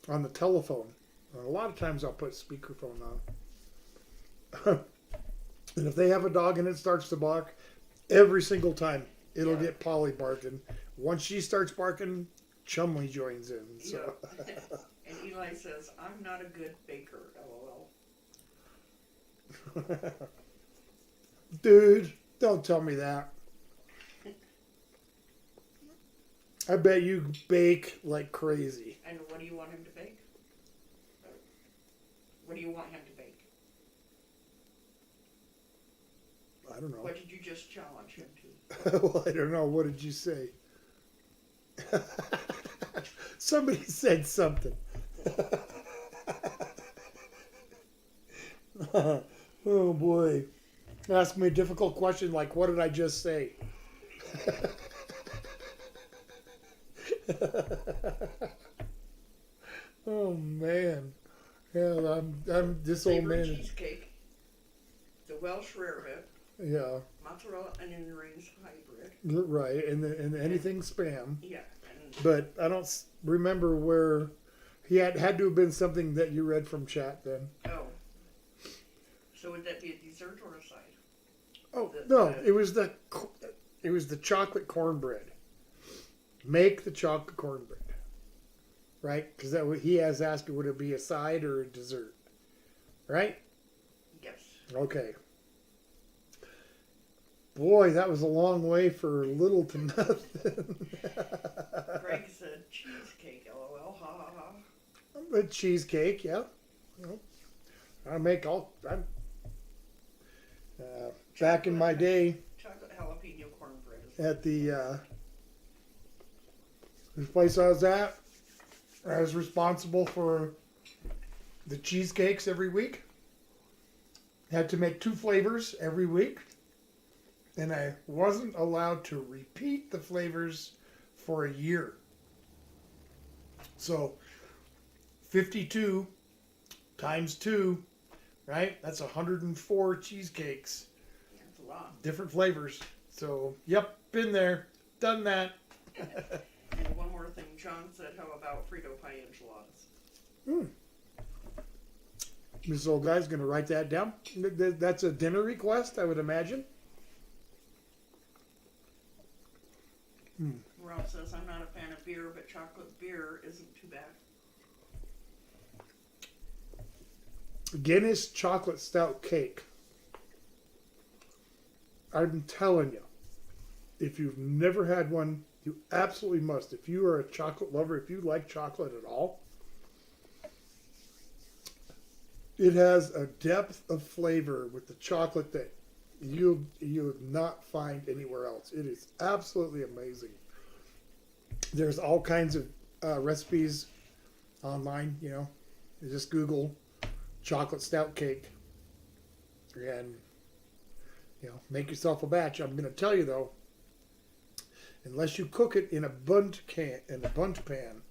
on the telephone. A lot of times I'll put speakerphone on, and if they have a dog and it starts to bark, every single time it'll get Polly barking. Once she starts barking, Chumley joins in. So. Yeah. And Eli says, I'm not a good baker, LOL. Dude, don't tell me that. I bet you bake like crazy. And what do you want him to bake? What do you want him to bake? I don't know. What did you just challenge him to? Well, I don't know. What did you say? Somebody said something. Oh boy. Ask me a difficult question like, what did I just say? Oh man. Yeah, I'm this old Savory man. cheesecake, the Welsh rarebit, Yeah. mozzarella onion rings hybrid. Right, and anything Spam. Yeah. And But I don't remember where he had to have been something that you read from chat then. oh. So would that be a dessert or a side? Oh no, it was the chocolate cornbread. Make the chocolate cornbread, right? Because he has asked, would it be a side or a dessert, right? Yes. Okay. Boy, that was a long way for little to nothing. Greg said cheesecake, lol, ha ha ha. A cheesecake, yeah. Well, I make all. I'm back in my day Chocolate jalapeno cornbread. at the place I was at. I was responsible for the cheesecakes every week. Had to make 2 flavors every week, and I wasn't allowed to repeat the flavors for a year. So 52 times 2, right? That's 104 cheesecakes, Yeah, it's a lot. different flavors. So, yep, been there, done that. And one more thing, John said, how about Frito pie enchiladas? This old guy's going to write that down. That's a dinner request, I would imagine. Ralph says, I'm not a fan of beer, but chocolate beer isn't too bad. Guinness chocolate stout cake. I'm telling you, if you've never had one, you absolutely must. If you are a chocolate lover, if you like chocolate at all, it has a depth of flavor with the chocolate that you would not find anywhere else. It is absolutely amazing. There's all kinds of recipes online, you know. You just Google chocolate stout cake and, you know, make yourself a batch. I'm going to tell you though, unless you cook it in a bundt pan,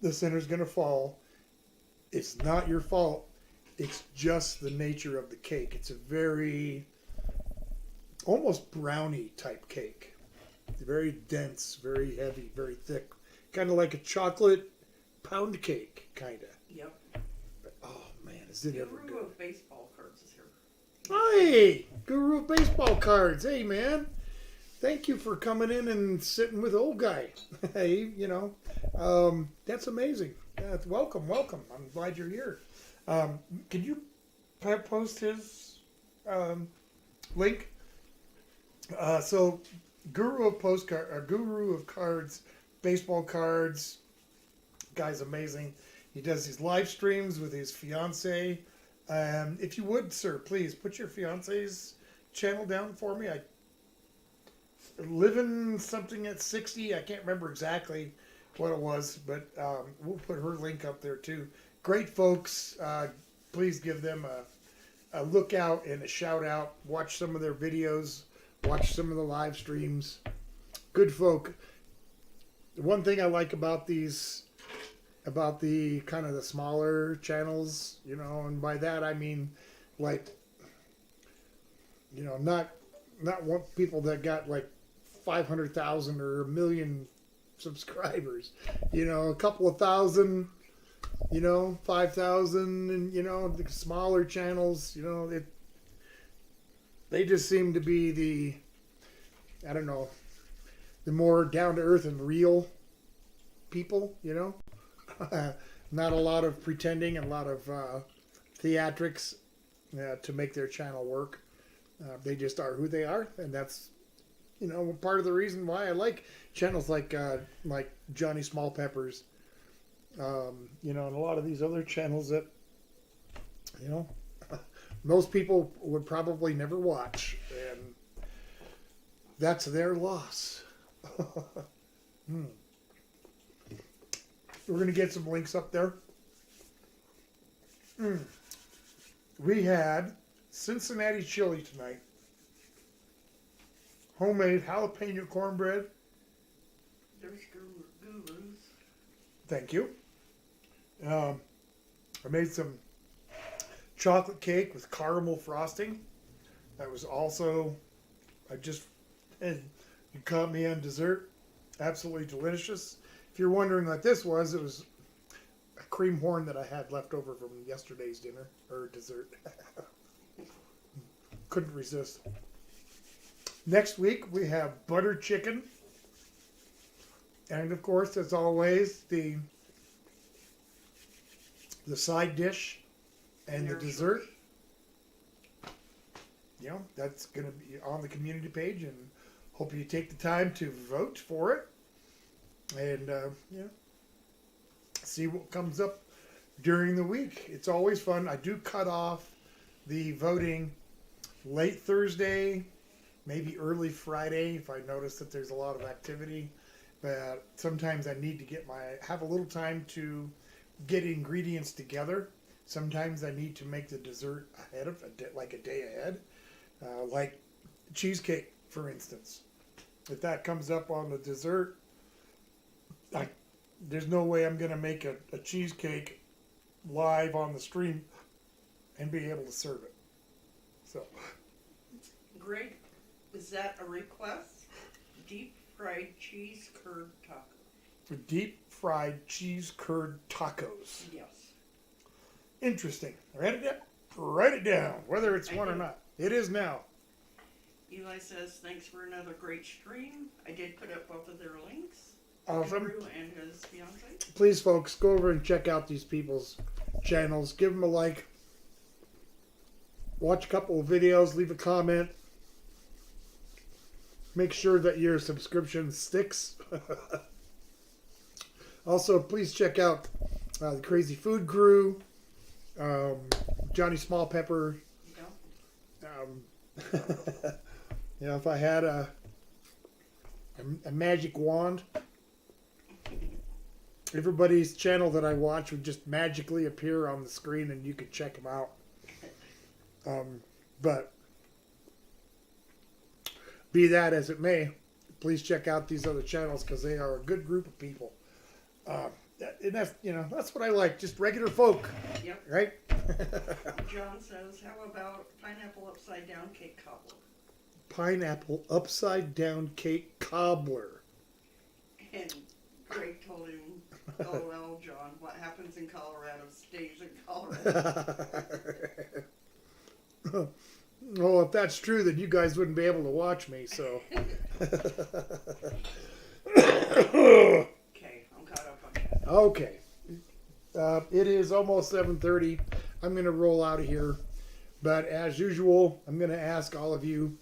the center's going to fall. It's not your fault. It's just the nature of the cake. It's a very almost brownie type cake. It's very dense, very heavy, very thick. Kind of like a chocolate pound cake, kind of. Yep. But, oh man, is it ever Guru good. of baseball cards is here. Hey, Guru of Baseball Cards. Hey, man. Thank you for coming in and sitting with old guy. Hey, you know, that's amazing. Welcome. I'm glad you're here. Can you post his link? So, Guru of Cards, baseball cards. Guy's amazing. He does these live streams with his fiance. If you would, sir, please put your fiance's channel down for me. I living something at 60. I can't remember exactly what it was, but we'll put her link up there too. Great folks. Please give them a look out and a shout out. Watch some of their videos. Watch some of the live streams. Good folk. The one thing I like about these, about the kind of the smaller channels, you know, and by that I mean like, you know, not one people that got like 500,000 or 1 million subscribers, you know, a couple of thousand, you know, 5,000, and you know, the smaller channels, you know, they just seem to be the, I don't know, the more down to earth and real people, you know. Not a lot of pretending and a lot of theatrics to make their channel work. They just are who they are, and that's, you know, part of the reason why I like channels like Johnny Small Peppers, you know, and a lot of these other channels that, you know, most people would probably never watch, and that's their loss. We're going to get some links up there. We had Cincinnati chili tonight. Homemade jalapeno cornbread. There's gurus. Thank you. I made some chocolate cake with caramel frosting. That was also, you caught me on dessert. Absolutely delicious. If you're wondering what this was, it was a cream horn that I had left over from yesterday's dinner, or dessert. Couldn't resist. Next week, we have butter chicken. And of course, as always, the side dish and the dessert. that's going to be on the community page, and hope you take the time to vote for it, and see what comes up during the week. It's always fun. I do cut off the voting late Thursday, maybe early Friday if I notice that there's a lot of activity. But sometimes I need to have a little time to get ingredients together. Sometimes I need to make the dessert ahead of like a day ahead, like cheesecake, for instance. If that comes up on the dessert, there's no way I'm going to make a cheesecake live on the stream and be able to serve it. So, Greg, is that a request? Deep fried cheese curd taco. For deep fried cheese curd tacos. Yes. Interesting. Write it down, whether it's one or not. It is now. Eli says, thanks for another great stream. I did put up both of their links. Awesome. Andrew and his fiance. Please, folks, go over and check out these people's channels. Give them a like. Watch a couple of videos. Leave a comment. Make sure that your subscription sticks. Also, please check out the Crazy Food Crew, Johnny Small Pepper. If I had a magic wand, everybody's channel that I watch would just magically appear on the screen and you could check them out. But be that as it may, please check out these other channels because they are a good group of people. And that's what I like, just regular folk. Yep. Right? John says, how about pineapple upside down cake cobbler? Pineapple upside down cake cobbler. And Greg told him, oh well, John, what happens in Colorado stays in Colorado. Well, if that's true, then you guys wouldn't be able to watch me, so. Okay, I'm caught up on that. Okay. It is almost 7:30. I'm going to roll out of here. But as usual, I'm going to ask all of you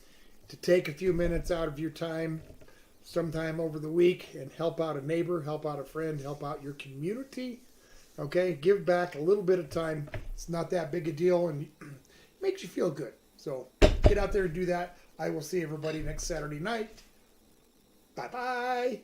to take a few minutes out of your time sometime over the week and help out a neighbor, help out a friend, help out your community. Okay? Give back a little bit of time. It's not that big a deal and makes you feel good. So get out there and do that. I will see everybody next Saturday night. Bye-bye.